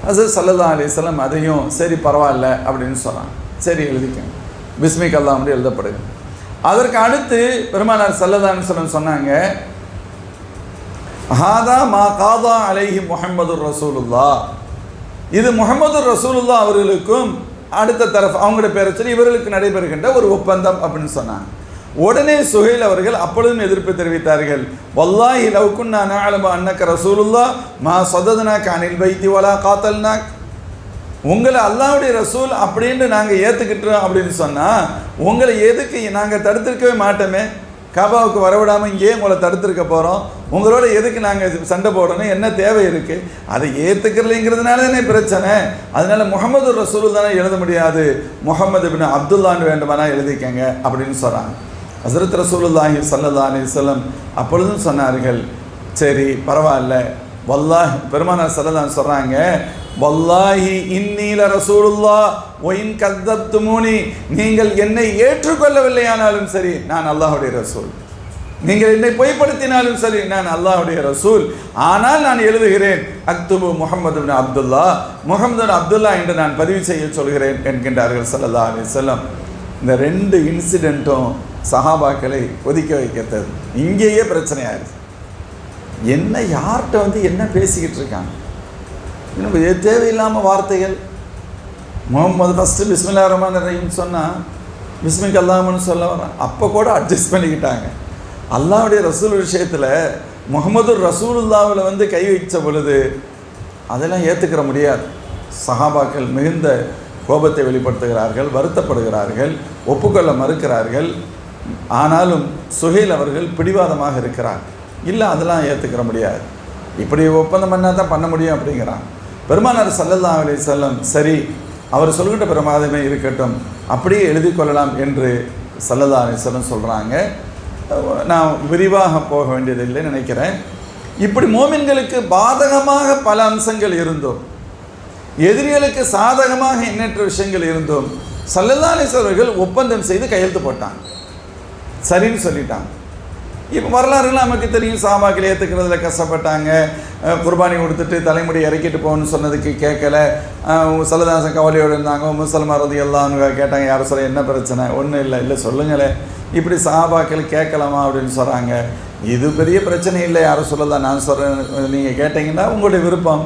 அது ஸல்லல்லாஹு அலைஹி வஸல்லம் அதையும் சரி பரவாயில்ல அப்படின்னு சொல்கிறாங்க. சரி எழுதிக்கங்க, பிஸ்மிக் அல்லாஹ்ன்னு எழுதப்படுது. அதற்கு அடுத்து பெருமானார் ஸல்லல்லாஹு அலைஹி வஸல்லம் சொன்னாங்க, ஹாதா மா காதா அலைஹி முஹம்மதுர் ரசூலுல்லாஹ், இது முஹம்மதுர் ரசூலுல்லாஹ் அவர்களுக்கும் அடுத்த தரப்பு அவங்களோட பேரை சொல்லி இவர்களுக்கு நடைபெறுகின்ற ஒரு ஒப்பந்தம் அப்படின்னு சொன்னாங்க. உடனே சுஹைல் அவர்கள் அப்பொழுதும் எதிர்ப்பு தெரிவித்தார்கள். வல்லாஹி லவ் குன்னா நஅலமு அன்னக ரசூலுல்லாஹ் மா ஸதத்னாக அனில் பைத்தி வலா காத்தல்னாக், உங்களை அல்லாஹ்வுடைய ரசூல் அப்படின்னு நாங்கள் ஏற்றுக்கிட்டோம் அப்படின்னு சொன்னால் உங்களை எதுக்கு நாங்கள் தடுத்திருக்கவே மாட்டோமே, காபாவுக்கு வரவிடாமல் இங்கேயே உங்களை தடுத்திருக்க போகிறோம், உங்களோட எதுக்கு நாங்கள் சண்டை போடணும், என்ன தேவை இருக்குது? அதை ஏற்றுக்கிறலைங்கிறதுனால தானே பிரச்சனை. அதனால் முஹம்மது ரசூல் தானே எழுத முடியாது, முஹம்மது பின் அப்துல்லான்னு வேண்டுமானா எழுதிக்கங்க அப்படின்னு சொல்கிறாங்க. ஹஸரத் ரசூலுல்லாஹி ஸல்லல்லாஹு அலைஹி வஸல்லம் அப்பொழுதும் சொன்னார்கள், சரி பரவாயில்ல, வல்லாஹி பெருமானார் ஸல்லல்லாஹு சொல்கிறாங்க, வல்லாஹி இன்னீல ரசூலுல்லாஹ் வ இன் கذبتمونி, நீங்கள் என்னை ஏற்றுக்கொள்ளவில்லையானாலும் சரி நான் அல்லாஹ்வுடைய ரசூல், நீங்கள் என்னை பொய்ப்படுத்தினாலும் சரி நான் அல்லாஹ்வுடைய ரசூல், ஆனால் நான் எழுதுகிறேன் அக்துபு முஹம்மது பின் அப்துல்லா, முஹம்மது பின் அப்துல்லா என்று நான் பதிவு செய்ய சொல்கிறேன் என்கின்றார்கள் ஸல்லல்லாஹு அலைஹி வஸல்லம். இந்த ரெண்டு இன்சிடெண்ட்டும் சஹாபாக்களை ஒதுக்க வைக்கிறது. இங்கேயே பிரச்சனையாயிருச்சு. என்ன யார்கிட்ட என்ன பேசிக்கிட்டு இருக்காங்க, இன்னும் தேவையில்லாமல் வார்த்தைகள். முகம்மது ஃபஸ்ட்டு பிஸ்மில்லாஹிர் ரஹ்மானிர் ரஹீம் சொன்னால் பிஸ்மிக் அல்லாஹ்ன்னு சொல்ல வரான். அப்போ கூட அட்ஜஸ்ட் பண்ணிக்கிட்டாங்க. அல்லாஹ்வுடைய ரசூல் விஷயத்தில் முஹம்மது ரசூலுல்லாவில் கை வைச்ச பொழுது அதெல்லாம் ஏற்றுக்கிற முடியாது. சஹாபாக்கள் மிகுந்த கோபத்தை வெளிப்படுத்துகிறார்கள், வருத்தப்படுகிறார்கள், ஒப்புக்கொள்ள மறுக்கிறார்கள். ஆனாலும் சுஹைல் அவர்கள் பிடிவாதமாக இருக்கிறார். இல்லை, அதெல்லாம் ஏற்றுக்கிற முடியாது, இப்படி ஒப்பந்தம் பண்ணால் தான் பண்ண முடியும் அப்படிங்கிறான். பெருமானார் ஸல்லல்லாஹு அலைஹி வஸல்லம் சரி, அவர் சொல்கின்ற பிரமாதமே இருக்கட்டும், அப்படியே எழுதி கொள்ளலாம் என்று ஸல்லல்லாஹு அலைஹி வஸல்லம் சொல்கிறாங்க. நான் விரிவாக போக வேண்டியதில்லை நினைக்கிறேன். இப்படி மோமின்களுக்கு பாதகமாக பல அம்சங்கள் இருந்தோம், எதிரிகளுக்கு சாதகமாக எண்ணற்ற விஷயங்கள் இருந்தோம். ஸல்லல்லாஹு அலைஹி வஸல்லம் அவர்கள் ஒப்பந்தம் செய்து கையெழுத்து போட்டாங்க, சரின்னு சொல்லிட்டாங்க. இப்போ வரலாறுலாம் நமக்கு தெரியும். சஹாபாக்கள் ஏற்றுக்கிறதுல கஷ்டப்பட்டாங்க, குர்பானி கொடுத்துட்டு தலைமுடி இறக்கிட்டு போகணும்னு சொன்னதுக்கு கேட்கல. சல்லதாசன் கவலையோடு இருந்தாங்க. முஸ்லிமா ரலியல்லாஹு அன்ஹு கேட்டாங்க, யாரும் சொல்ல என்ன பிரச்சனை? ஒன்றும் இல்லை. இல்லை சொல்லுங்களேன், இப்படி சஹாபாக்கள் கேட்கலாமா அப்படின்னு சொல்கிறாங்க. இது பெரிய பிரச்சனை இல்லை, யாரும் சொல்லலாம், நான் சொல்கிறேன், நீங்கள் கேட்டிங்கன்னா உங்களுடைய விருப்பம்.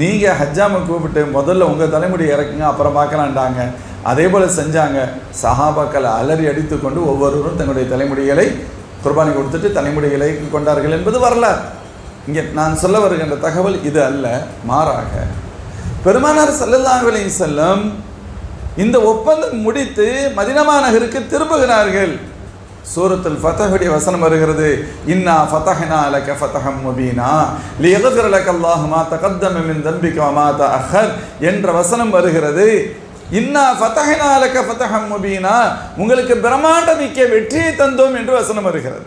நீங்கள் ஹஜ்ஜாமை கூப்பிட்டு முதல்ல உங்கள் தலைமுடி இறக்குங்க, அப்புறம் பார்க்கலான்டாங்க. அதே போல் செஞ்சாங்க. சஹாபாக்களை அலறி அடித்து கொண்டு ஒவ்வொருவரும் தங்களுடைய தலைமுடிகளை குர்பானி கொடுத்துட்டு தலைமுடிகளை கொண்டார்கள் என்பது வரலாறு. இங்கே நான் சொல்ல வருகின்ற தகவல் இது அல்ல, மாறாக பெருமானார் ஸல்லல்லாஹு அலைஹி வஸல்லம் இந்த ஒப்பந்தம் முடித்து மதீனா நகருக்கு திரும்புகிறார்கள். சூரத்துல் ஃபத்ஹுடைய வசனம் வருகிறது, இன்னா ஃபதஹ்னா லக ஃபதஹம் முபீனா லியக்ஃபிர லக அல்லாஹு மா தகத்தம மின் தம்பிக வ மா தஅஹர் என்ற வசனம் வருகிறது. இன்னா ஃபதஹ்னா லக ஃபதஹம் முபீனா, உங்களுக்கு பிரம்மாண்டமிக்க வெற்றியை தந்தோம் என்று வசனம் வருகிறது.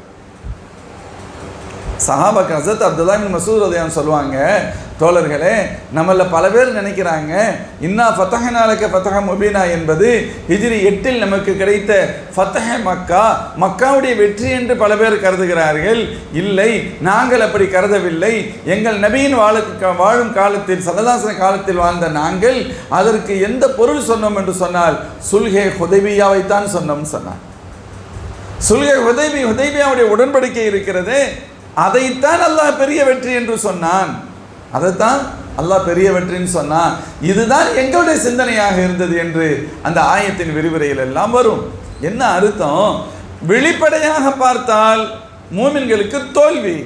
சஹாபாக்கள் ஹஸரத் அப்துல்லாஹ் இப்னு மஸ்ஊத் ரலியல்லாஹு சொல்லுவாங்க, தோழர்களே, நம்மள பல பேர் நினைக்கிறாங்க இன்னா ஃபதஹ்னா லக ஃபதஹம் முபீனா என்பது ஹிஜ்ரி 8 நமக்கு கிடைத்த ஃபதஹ் மக்கா, மக்காவுடைய வெற்றி என்று பல பேர் கருதுகிறார்கள். இல்லை, நாங்கள் அப்படி கருதவில்லை. எங்கள் நபியின் வாழும் காலத்தில், ஸல்லல்லாஹு அலைஹி காலத்தில் வாழ்ந்த நாங்கள் அதற்கு எந்த பொருள் சொன்னோம் என்று சொன்னால் சுல்ஹே ஹுதைபியாவைத்தான் சொன்னோம் சொன்னார். சுல்ஹே ஹுதைபியாவுடைய உடன்படிக்கை இருக்கிறது, அதைத்தான் அல்லாஹ் பெரிய வெற்றி என்று சொன்னான். அதைத்தான் அல்லாஹ் பெரிய வெற்றின்னு சொன்னான். இதுதான் எங்களுடைய சிந்தனையாக இருந்தது என்று அந்த ஆயத்தின் விரிவுரையில் எல்லாம் வரும். என்ன அர்த்தம்? வெளிப்படையாக பார்த்தால் மூமின்களுக்கு தோல்வி,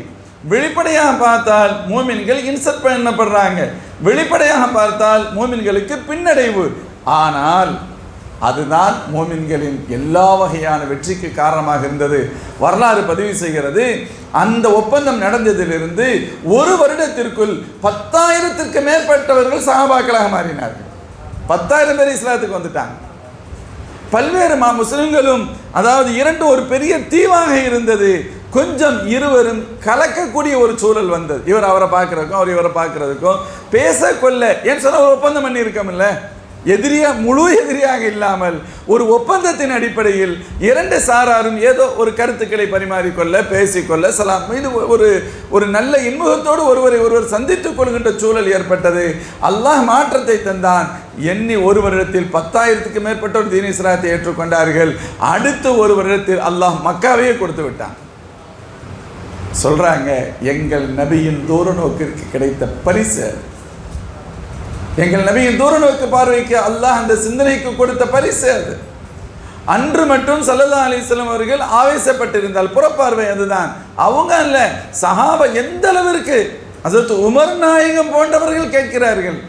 வெளிப்படையாக பார்த்தால் மூமின்கள் இன்சல்ட் பண்ணப்படுறாங்க, வெளிப்படையாக பார்த்தால் மூமின்களுக்கு பின்னடைவு. ஆனால் அதுதான் மோமின்களின் எல்லா வகையான வெற்றிக்கு காரணமாக இருந்தது. வரலாறு பதிவு செய்கிறது, அந்த ஒப்பந்தம் நடந்ததிலிருந்து ஒரு வருடத்திற்குள் 10,000த்திற்கு மேற்பட்டவர்கள் சஹாபாக்களாக மாறினார்கள். 10,000 பேர் இஸ்லாத்துக்கு வந்துட்டாங்க. பல்வேறு முஸ்லிம்களும், அதாவது இரண்டு ஒரு பெரிய தீவாக இருந்தது. கொஞ்சம் இருவரும் கலக்கக்கூடிய ஒரு சூழல் வந்தது. இவர் அவரை பார்க்கறதுக்கும் அவர் இவரை பார்க்கறதுக்கும் பேச கொள்ள ஏன் சொன்ன ஒரு ஒப்பந்தம் பண்ணி இருக்கமில்ல, முழு எதிரியாக இல்லாமல் ஒரு ஒப்பந்தத்தின் அடிப்படையில் இரண்டு சாராரும் ஏதோ ஒரு கருத்துக்களை பரிமாறிக்கொள்ள, பேசிக்கொள்ள, சலாம், இது ஒரு நல்ல இன்முகத்தோடு ஒருவர் சந்தித்துக் கொள்கின்ற சூழல் ஏற்பட்டது. அல்லாஹ் மாற்றத்தை தந்தான். எண்ணி ஒரு வருடத்தில் 10,000க்கு மேற்பட்டோர் தீன் இஸ்லாத்தை ஏற்றுக்கொண்டார்கள். அடுத்து ஒரு வருடத்தில் அல்லாஹ் மக்காவையே கொடுத்து விட்டான். சொல்றாங்க, எங்கள் நபியின் தூர நோக்கிற்கு கிடைத்த பரிசு, எங்கள் நபியின் தூர நோக்கு பார்வைக்கு அல்லாஹ் அந்த சிந்தனைக்கு கொடுத்த பரிசு அது. அன்று மட்டும் ஸல்லல்லாஹு அலைஹி வஸல்லம் அவர்கள் ஆவேசப்பட்டிருந்தால் புறப்பார்வை அதுதான். அவங்க அல்ல, சஹாபா எந்த அளவிற்கு ஹஸரத் உமர் நாயகம் போன்றவர்கள் கேட்கிறார்கள்.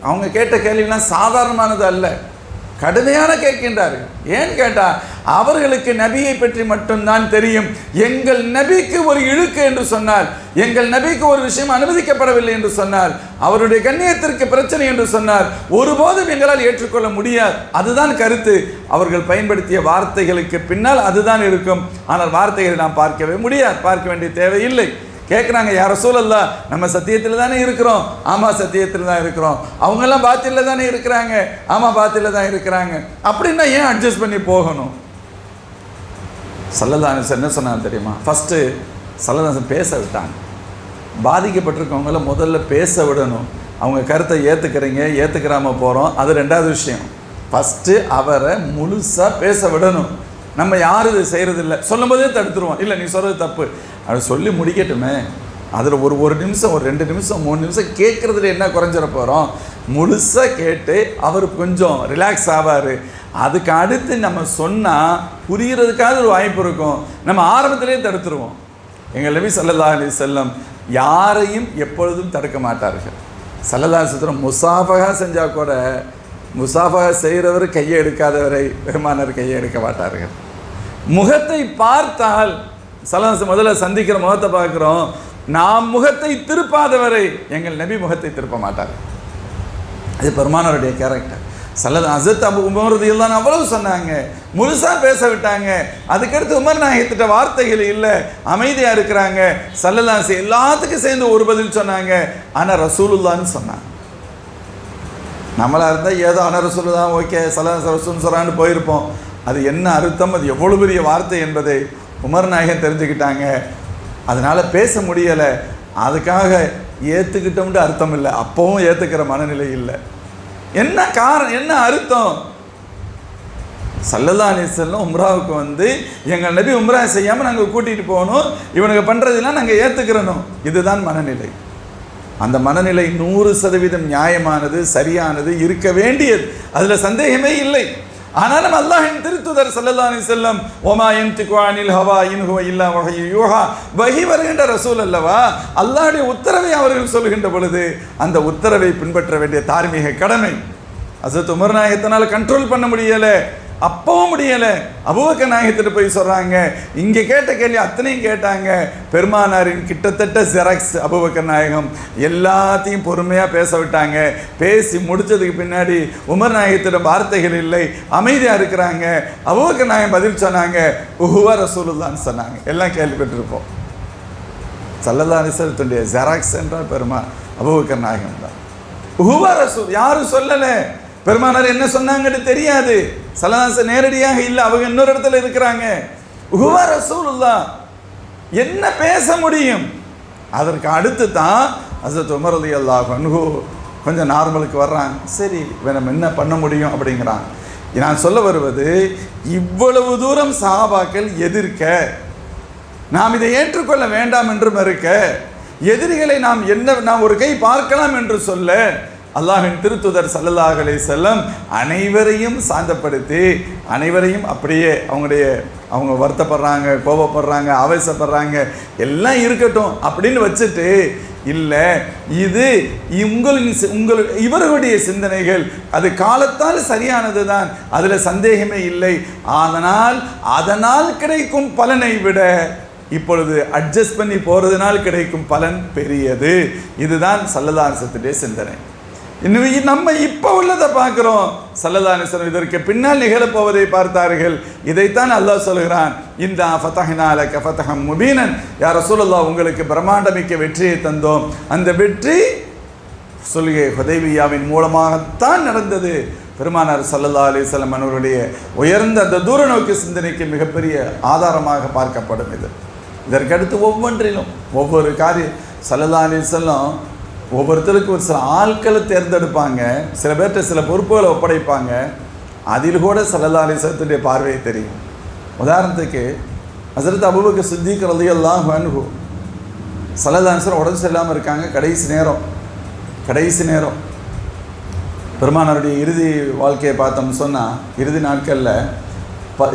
அவங்க கேட்ட கேள்விலாம் சாதாரணமானது அல்ல, கடுமையான கேட்கின்றார்கள். ஏன் கேட்டால் அவர்களுக்கு நபியை பற்றி மட்டும்தான் தெரியும். எங்கள் நபிக்கு ஒரு இழுக்கு என்று சொன்னால், எங்கள் நபிக்கு ஒரு விஷயம் அனுமதிக்கப்படவில்லை என்று சொன்னால், அவருடைய கண்ணியத்திற்கு பிரச்சனை என்று சொன்னால் ஒருபோதும் எங்களால் ஏற்றுக்கொள்ள முடியாது. அதுதான் கருத்து. அவர்கள் பயன்படுத்திய வார்த்தைகளுக்கு பின்னால் அதுதான் இருக்கும். ஆனால் வார்த்தைகளை நாம் பார்க்கவே முடியாது, பார்க்க வேண்டிய தேவையில்லை. கேட்குறாங்க, யா ரசூலல்லாஹ், நம்ம சத்தியத்தில் தானே இருக்கிறோம். ஆமாம், சத்தியத்தில் தான் இருக்கிறோம். அவங்கெல்லாம் பாத்தியில் தானே இருக்கிறாங்க. ஆமாம், பாத்தியில் தான் இருக்கிறாங்க. அப்படின்னா ஏன் அட்ஜஸ்ட் பண்ணி போகணும்? ஸல்லல்லாஹு அலைஹி வஸல்லம் என்ன சொன்னாங்க தெரியுமா? ஃபஸ்ட்டு ஸல்லல்லாஹு அலைஹி வஸல்லம் பேச விட்டாங்க. பாதிக்கப்பட்டிருக்கவங்கள முதல்ல பேச விடணும். அவங்க கருத்தை ஏற்றுக்கிறாமல் போகிறோம், அது ரெண்டாவது விஷயம். ஃபஸ்ட்டு அவரை முழுசாக பேச விடணும். நம்ம யாரும் இது செய்கிறதில்ல, சொல்லும் போதே தடுத்துருவோம். இல்லை, நீ சொல்கிறது தப்பு, அதை சொல்லி முடிக்கட்டுமே. அதில் ஒரு நிமிஷம், ஒரு 2 நிமிஷம், 3 நிமிஷம் கேட்குறதுல என்ன குறைஞ்சிட போகிறோம்? முழுசாக கேட்டு அவர் கொஞ்சம் ரிலாக்ஸ் ஆவார். அதுக்கு அடுத்து நம்ம சொன்னால் புரிகிறதுக்காக ஒரு வாய்ப்பு இருக்கும். நம்ம ஆரம்பத்திலே தடுத்துருவோம். எங்கள் நபி ஸல்லல்லாஹு அலைஹி வஸல்லம் யாரையும் எப்பொழுதும் தடுக்க மாட்டார்கள். ஸல்லல்லாஹு அலைஹி வஸல்லம் முசாஃபஹா செஞ்சால் கூட முசாஃபா செய்கிறவர் கையை எடுக்காதவரை பெருமானார் கையை எடுக்க மாட்டார்கள். முகத்தை பார்த்தால் முதல்ல சந்திக்கிற முகத்தை பார்க்குறோம், நாம் முகத்தை திருப்பாதவரை எங்கள் நபி முகத்தை திருப்ப மாட்டார். அது பெருமானாருடைய கேரக்டர். ஹஸரத் அபூ உமர் ரலியல்லாஹு அன்ஹு அவ்வளவு சொன்னாங்க, முழுசா பேச விட்டாங்க. அதுக்கடுத்து உமர் நாயகத்திட்ட வார்த்தைகள் இல்லை, அமைதியாக இருக்கிறாங்க. ஸல்லல்லாஹு அலைஹி எல்லாத்துக்கும் சேர்ந்து ஒரு பதில் சொன்னாங்க, ஆனா ரசூலுல்லான்னு சொன்னாங்க. நம்மளா இருந்தால் ஏதோ ஆனா ரசூலுல்லா ஓகே ஸல்லல்லாஹு ரசூல் சொல்கிறான்னு போயிருப்போம். அது என்ன அர்த்தம், அது எவ்வளோ பெரிய வார்த்தை என்பதை உமர் நாயகன் தெரிஞ்சுக்கிட்டாங்க. அதனால் பேச முடியலை. அதுக்காக ஏற்றுக்கிட்டோம்னு அர்த்தம் இல்லை, அப்போவும் ஏற்றுக்கிற மனநிலை இல்லை. என்ன காரணம், என்ன அர்த்தம்? ஸல்லல்லாஹு அலைஹி வஸல்லம் உம்ராவுக்கு வந்து எங்கள் நபி உம்ரா செய்யாமல் நாங்கள் கூட்டிகிட்டு போகணும், இவனுக்கு பண்ணுறதுலாம் நாங்கள் ஏற்றுக்கிறணும். இதுதான் மனநிலை. அந்த மனநிலை 100% நியாயமானது, சரியானது, இருக்க வேண்டியது, அதில் சந்தேகமே இல்லை. ஆனாலும் அல்லாஹ்வின் திருத்தூதர் ஸல்லல்லாஹு அலைஹி வஸல்லம் வமா யன்திகு அனில் ஹவா இன் ஹுவ இல்லா வஹ்யு யூஹா, வஹி வருகின்ற ரசூல் அல்லவா, அல்லாஹ்வுடைய உத்தரவை அவர்கள் சொல்கின்ற பொழுது அந்த உத்தரவை பின்பற்ற வேண்டிய தார்மீக கடமை. ஹஸரத் உமர் நாயகத்தினால் கண்ட்ரோல் பண்ண முடியலை, அப்பவும் முடியலை. அபூபக்கர் நாயகத்திட்ட போய் சொல்கிறாங்க, இங்கே கேட்ட கேள்வி அத்தனையும் கேட்டாங்க. பெருமானாரின் கிட்டத்தட்ட ஜெராக்ஸ் அபூபக்கர் நாயகம் எல்லாத்தையும் பொறுமையாக பேச விட்டாங்க. பேசி முடித்ததுக்கு பின்னாடி உமர் நாயகத்திடம் வார்த்தைகள் இல்லை, அமைதியாக இருக்கிறாங்க. அபூபக்கர் நாயகம் பதில் சொன்னாங்க, உஹுவா ரசூலுல்லான்னு சொன்னாங்க. எல்லாம் கேள்விப்பட்டிருப்போம். ஸல்லல்லாஹு அலைஹி வஸல்லம் ஜெராக்ஸ் என்றால் அபூபக்கர் நாயகம் தான். உஹுவா ரசூல், யாரும் சொல்லலை. பெருமானார் என்ன சொன்னாங்கன்னு தெரியாது. ஸல்லல்லாஹு நேரடியாக இல்லை, அவங்க இன்னொரு இடத்துல இருக்கிறாங்க. உஹுவா ரசூலுல்லாஹ், என்ன பேச முடியும்? அதற்கு அடுத்து தான் ஹஸரத் உமர் ரலியல்லாஹு அன்ஹு கொஞ்சம் நார்மலுக்கு வர்றாங்க. சரி, நம்ம என்ன பண்ண முடியும் அப்படிங்கிறாங்க. நான் சொல்ல வருவது, இவ்வளவு தூரம் சஹாபாக்கள் எதிர்க்க, நாம் இதை ஏற்றுக்கொள்ள வேண்டாம் என்று மறுக்க, எதிரிகளை நாம் ஒரு கை பார்க்கலாம் என்று சொல்ல, அல்லாஹ்வின் திருத்தூதர் ஸல்லல்லாஹு அலைஹி வஸல்லம் அனைவரையும் சாந்தப்படுத்தி, அனைவரையும் அப்படியே அவங்க வருத்தப்படுறாங்க, கோபப்படுறாங்க, ஆவேசப்படுறாங்க, எல்லாம் இருக்கட்டும் அப்படின்னு வச்சுட்டு, இல்லை இது இவர்களுடைய சிந்தனைகள், அது காலத்தால் சரியானது தான், அதில் சந்தேகமே இல்லை. அதனால் கிடைக்கும் பலனை விட இப்பொழுது அட்ஜஸ்ட் பண்ணி போகிறதுனால் கிடைக்கும் பலன் பெரியது. இதுதான் ஸல்லல்லாஹு அலைஹி வஸல்லம் சிந்தனை. இன்னும் நம்ம இப்போ உள்ளதை பார்க்குறோம். ஸல்லல்லாஹு அலைஹி வஸல்லம் இதற்கு பின்னால் நிகழப்போவதை பார்த்தார்கள். இதைத்தான் அல்லாஹ் சொல்கிறான், இன்னா ஃபதஹ்னா லக ஃபதஹம் முபீனன், யா ரசூலுல்லாஹ் உங்களுக்கு பிரம்மாண்டமிக்க வெற்றியை தந்தோம். அந்த வெற்றி சொல்கை ஹுதைபியாவின் மூலமாகத்தான் நடந்தது. பெருமானார் ஸல்லல்லாஹு அலைஹி வஸல்லம் அவர்களுடைய உயர்ந்த அந்த தூர நோக்கு சிந்தனைக்கு மிகப்பெரிய ஆதாரமாக பார்க்கப்படும். இதற்கடுத்து ஒவ்வொன்றிலும் ஒவ்வொரு காரியம் ஸல்லல்லாஹு அலைஹி வஸல்லம் ஒவ்வொருத்தருக்கும் ஒரு சில ஆட்களை தேர்ந்தெடுப்பாங்க, சில பேர்கிட்ட சில பொறுப்புகளை ஒப்படைப்பாங்க. அதில் கூட ஸல்லல்லாஹு அலைஹி வஸல்லத்துடைய பார்வை தெரியும். உதாரணத்துக்கு ஹஸரத் அபூபக்கர் சித்திக் ரலியல்லாஹு அன்ஹு ஸல்லல்லாஹு அலைஹி வஸல்லம் உடம்பு சரியில்லாமல் இருக்காங்க. கடைசி நேரம் பெருமானாருடைய இறுதி வாழ்க்கையை பார்த்தோம்னு சொன்னால், இறுதி நாட்களில்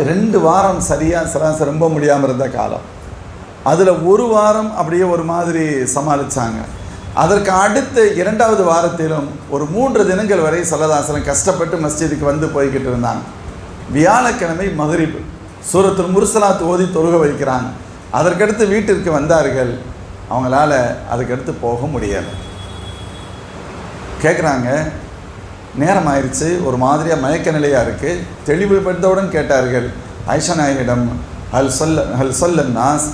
2 வாரம் சரியாக சராசரி ரொம்ப முடியாமல் இருந்த காலம். அதில் ஒரு வாரம் அப்படியே ஒரு மாதிரி சமாளித்தாங்க. அதற்கு அடுத்த 2வது வாரத்திலும் ஒரு 3 தினங்கள் வரை ஸல்லல்லாஹு அலைஹி வஸல்லம் கஷ்டப்பட்டு மஸ்ஜிதுக்கு வந்து போய்கிட்டு இருந்தாங்க. வியாழக்கிழமை மக்ரிப் சூரத்துல் முர்சலாத் ஓதி தொழுக வைக்கிறாங்க. அதற்கடுத்து வீட்டிற்கு வந்தார்கள். அவங்களால அதுக்கடுத்து போக முடியலை. கேட்குறாங்க, நேரம் ஆயிடுச்சு, ஒரு மாதிரியாக மயக்க நிலையாக இருக்குது. தெளிவுபடுத்தவுடன் கேட்டார்கள் ஆயிஷா நாயகிடம், ஹல் சொல்லன் நாஸ்,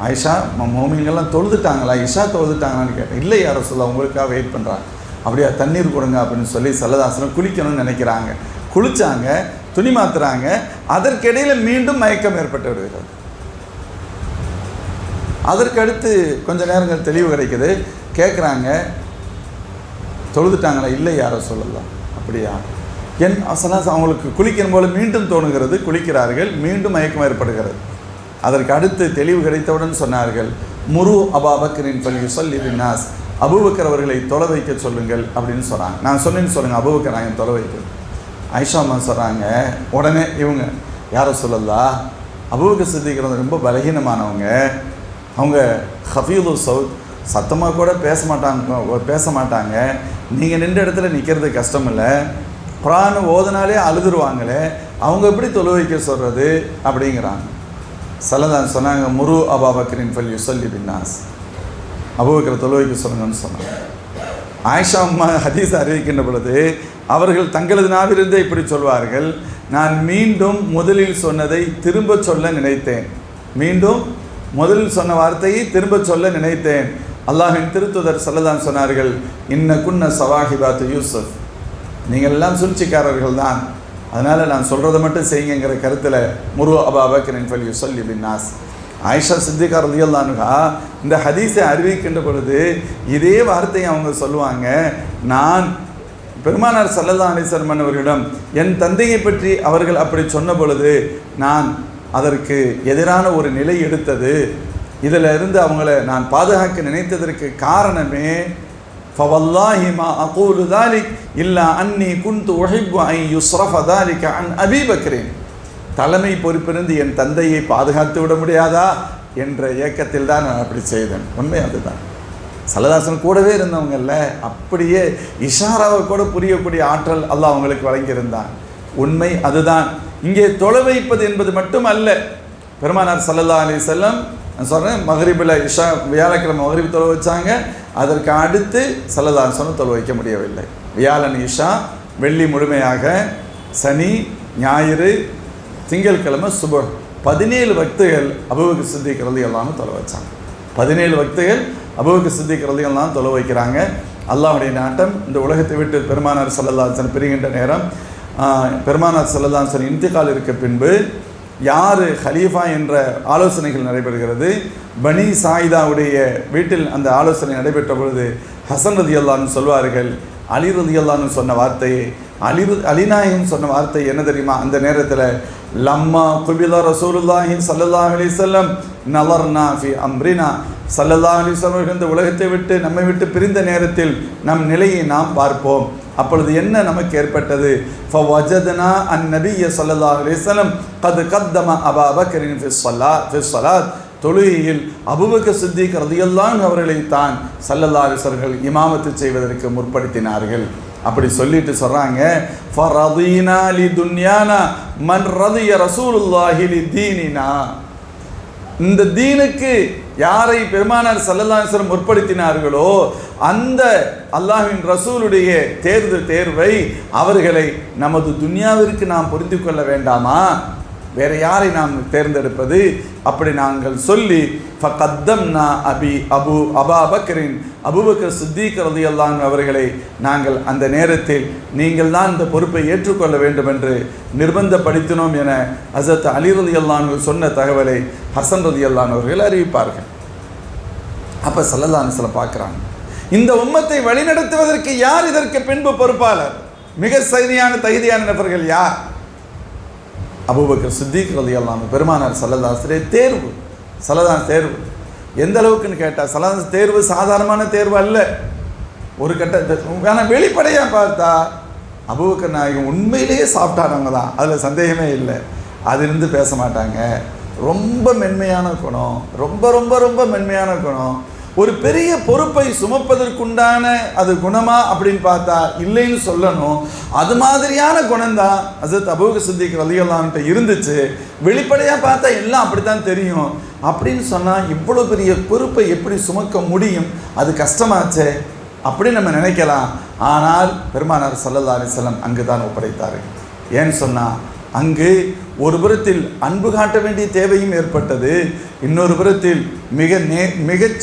ஆயிஷா மோமின்கள்லாம் தொழுதுட்டாங்களா, இஷா தொழுதுட்டாங்களான்னு கேட்டேன். இல்லை யார சொல்ல, உங்களுக்காக வெயிட் பண்ணுறாங்க. அப்படியா, தண்ணீர் கொடுங்க அப்படின்னு சொல்லி ஸல்லல்லாஹு அலைஹி வஸல்லம் குளிக்கணும்னு நினைக்கிறாங்க. குளித்தாங்க, துணி மாற்றுறாங்க. அதற்கிடையில் மீண்டும் மயக்கம் ஏற்பட்டு விடுகிறது. அதற்கடுத்து கொஞ்சம் நேரங்கள் தெளிவு கிடைக்குது. கேட்குறாங்க, தொழுதுட்டாங்களா? இல்லை யார சொல்லலாம். அப்படியா, அவங்களுக்கு குளிக்கணும் போல மீண்டும் தோணுகிறது. குளிக்கிறார்கள், மீண்டும் மயக்கம் ஏற்படுகிறது. அதற்கு அடுத்து தெளிவு கிடைத்தவுடன் சொன்னார்கள், முரு அபூபக்கரின் பள்ளி சொல்லி நாஸ், அபூபக்கர் அவர்களை தொலை வைக்க சொல்லுங்கள் அப்படின்னு சொன்னாங்க. நான் சொன்னேன்னு சொல்லுங்கள், அபூபக்கர் நாங்கள் தொலை வைக்க. ஆயிஷா அம்மா சொல்கிறாங்க, உடனே இவங்க யாரை சொல்லலாம், அபூபக்கர் சித்திக் ரொம்ப பலகீனமானவங்க, அவங்க ஹஃபீது சவுத், சத்தமாக கூட பேச மாட்டாங்க. நீங்கள் நின்ற இடத்துல நிற்கிறது கஷ்டம் இல்லை, குர்ஆன் ஓதுனாலே அழுதுருவாங்களே, அவங்க எப்படி தொழு வைக்க சொல்கிறது அப்படிங்கிறாங்க. சல்லல்லாஹு சொன்னாங்க, முரு அபூபக்கரின் ஃபல் யுஸல்லி பின்னாஸ், அபூபக்கரை தொழு வைக்க சொல்லுங்கன்னு சொன்னாங்க. ஆயிஷா அம்மா ஹதீஸ் அறிவிக்கின்ற பொழுது அவர்கள் தங்களது நாவிலிருந்தே இப்படி சொல்வார்கள், நான் மீண்டும் முதலில் சொன்னதை திரும்ப சொல்ல நினைத்தேன், மீண்டும் முதலில் சொன்ன வார்த்தையை திரும்ப சொல்ல நினைத்தேன். அல்லாஹ்வின் திருத்துதர் ஸல்லல்லாஹு சொன்னார்கள், இன்ன குன்ன சவாஹிபாத்து யூசுப், நீங்கள் எல்லாம் சூழ்ச்சிக்காரர்கள் தான், அதனால் நான் சொல்கிறத மட்டும் செய்யுங்கிற கருத்தில் முரு அபூபக்கரின் ஃபல் யுஸல்லி பின்னாஸ். ஆயிஷா சித்திகா ரலியல்லாஹு அன்ஹா இந்த ஹதீஸை அறிவிக்கின்ற பொழுது இதே வார்த்தையை அவங்க சொல்லுவாங்க, நான் பெருமானார் ஸல்லல்லாஹு அலைஹி வஸல்லம் அவர்களிடம் என் தந்தையை பற்றி அவர்கள் அப்படி சொன்ன பொழுது நான் அதற்கு எதிரான ஒரு நிலை எடுத்தது, இதில் இருந்து அவங்கள நான் பாதுகாக்க நினைத்ததற்கு காரணமே ஃபவல்லாஹி மா அகூலு தாலிக் இல்லா அன்னி குன்து உஹிப்பு அன் யுஸ்ரஃப தாலிக அன் அபீ பக்ரின், தலைமை பொறுப்பிருந்து என் தந்தையை பாதுகாத்து விட முடியாதா என்ற ஏக்கத்தில் தான் நான் அப்படி செய்தேன். உண்மை அதுதான். சல்லல்லாஹு கூடவே இருந்தவங்கல்ல, அப்படியே இஷாராவை கூட புரியக்கூடிய ஆற்றல் அல்லாஹ் அவங்களுக்கு வழங்கியிருந்தான். உண்மை அதுதான். இங்கே தொலை வைப்பது என்பது மட்டும் அல்ல. பெருமானார் ஸல்லல்லாஹு அலைஹி வஸல்லம் நான் சொல்கிறேன், மகரிபில் இஷா வியாழக்கிழமை மகரிப் தொலை வச்சாங்க, அதற்கு அடுத்து ஸல்லல்லாஹு அலைஹி வஸல்லம் தொலை வைக்க முடியவில்லை. வியாழன் இஷா, வெள்ளி முழுமையாக, சனி ஞாயிறு திங்கட்கிழமை சுபஹ் 17 வக்துகள் அபூபக்கர் சித்திக் ரலியல்லாஹு அன்ஹு தொலை வச்சாங்க. 17 வக்துகள் அபூபக்கர் சித்திக் ரலியல்லாஹு அன்ஹு தொலை வைக்கிறாங்க. அல்லாஹ்வுடைய நாட்டம் இந்த உலகத்தை விட்டு பெருமானார் ஸல்லல்லாஹு அலைஹி வஸல்லம் பிரிகின்ற நேரம், பெருமானார் ஸல்லல்லாஹு அலைஹி வஸல்லம் இன்திகால் இருக்க பின்பு யார் ஹலீஃபா என்ற ஆலோசனைகள் நடைபெறுகிறது. பனி சாயிதாவுடைய வீட்டில் அந்த ஆலோசனை நடைபெற்ற பொழுது ஹசன் ரலியல்லாஹு அன்ஹு சொல்வார்கள், அலி ரலியல்லாஹு அன்ஹு சொன்ன வார்த்தையை, அலிநாயகம் சொன்ன வார்த்தை என்ன தெரியுமா? அந்த நேரத்தில் லம்மா குபில ரசூலுல்லாஹி ஸல்லல்லாஹு அலைஹி வஸல்லம் நலர்னா ஃபி அம்ரினா, ஸல்லல்லாஹு அலைஹி வஸல்லம் இந்த உலகத்தை விட்டு நம்மை விட்டு பிரிந்த நேரத்தில் நம் நிலையை நாம் பார்ப்போம். அப்பொழுது என்ன நமக்கு ஏற்பட்டது? ஃபவஜதனா அன்-நபிய்ய ஸல்லல்லாஹு அலைஹி வஸல்லம் கத் கத்தம அபூ பக்கரின் ஃபி ஸலாத், தொழுகையில் அபூபக்கர் சித்திக் ரலியல்லாஹு அன்ஹு அவர்களை தான் ஸல்லல்லாஹு அலைஹி வஸல்லம் இமாமத்து செய்வதற்கு முற்படுத்தினார்கள். அப்படி சொல்லிட்டு சொல்கிறாங்க, ஃபரதீனா லி துன்யானா மன் ரதிய ரசூலுல்லாஹி லி தீனினா, இந்த தீனுக்கு யாரை பெருமானார் ஸல்லல்லாஹு அலைஹி வஸல்லம் முற்படுத்தினார்களோ அந்த அல்லாஹ்வின் ரசூலுடைய தேர்வை அவர்களை நமது துன்யாவிற்கு நாம் புரிந்து கொள்ள வேண்டாமா? வேறு யாரை நாம் தேர்ந்தெடுப்பது? அப்படி நாங்கள் சொல்லி ஃபகத்தம்னா அபூபக்கரின் அபூபக்கர் சித்திக் ரலியல்லாஹு அன்ஹு அவர்களை நாங்கள் அந்த நேரத்தில் நீங்கள் தான் இந்த பொறுப்பை ஏற்றுக்கொள்ள வேண்டும் என்று நிர்பந்தப்படுத்தினோம் என ஹஸரத் அலி ரலியல்லாஹு அன்ஹு சொன்ன தகவலை ஹசன் ரலியல்லாஹு அன்ஹு அவர்கள் அறிவிப்பார்கள். அப்போ ஸல்லல்லாஹு அலைஹி வஸல்லம் பார்க்குறாங்க, இந்த உம்மத்தை வழிநடத்துவதற்கு யார் இதற்கு பின்பு பொறுப்பாளர்? மிக சரியான தகுதியான நபர்கள் யார்? அபூபக்கர் சித்திக் ரலியல்லாஹு அன்ஹு. பெருமானார் ஸல்லல்லாஹு அலைஹி வஸல்லம் தேர்வு, ஸல்லல்லாஹு தேர்வு எந்த அளவுக்குன்னு கேட்டால், ஸல்லல்லாஹு தேர்வு சாதாரணமான தேர்வு அல்ல. ஒரு ஆனால் வெளிப்படையாக பார்த்தா அபூபக்கர் நாயகம் உண்மையிலேயே சாஃப்டானவங்க தான், அதில் சந்தேகமே இல்லை. அதிலிருந்து பேச மாட்டாங்க. ரொம்ப மென்மையான குணம், ரொம்ப ரொம்ப ரொம்ப மென்மையான குணம். ஒரு பெரிய பொறுப்பை சுமப்பதற்குண்டான அது குணமா அப்படின்னு பார்த்தா இல்லைன்னு சொல்லணும். அது மாதிரியான குணம்தான் ஹஸரத் அபூபக்கர் சித்திக் ரலியல்லாஹு அன்ஹு இருந்துச்சு. வெளிப்படையாக பார்த்தா எல்லாம் அப்படித்தான் தெரியும். அப்படின்னு சொன்னால் இவ்வளோ பெரிய பொறுப்பை எப்படி சுமக்க முடியும்? அது கஷ்டமாச்சே அப்படின்னு நம்ம நினைக்கலாம். ஆனால் பெருமானார் ஸல்லல்லாஹு அலைஹி வஸல்லம் அங்கு தான் ஒப்படைத்தார்கள். ஏன்னு சொன்னால் அங்கு ஒரு புறத்தில் அன்பு காட்ட வேண்டிய தேவையும் ஏற்பட்டது, இன்னொரு புறத்தில் மிகச்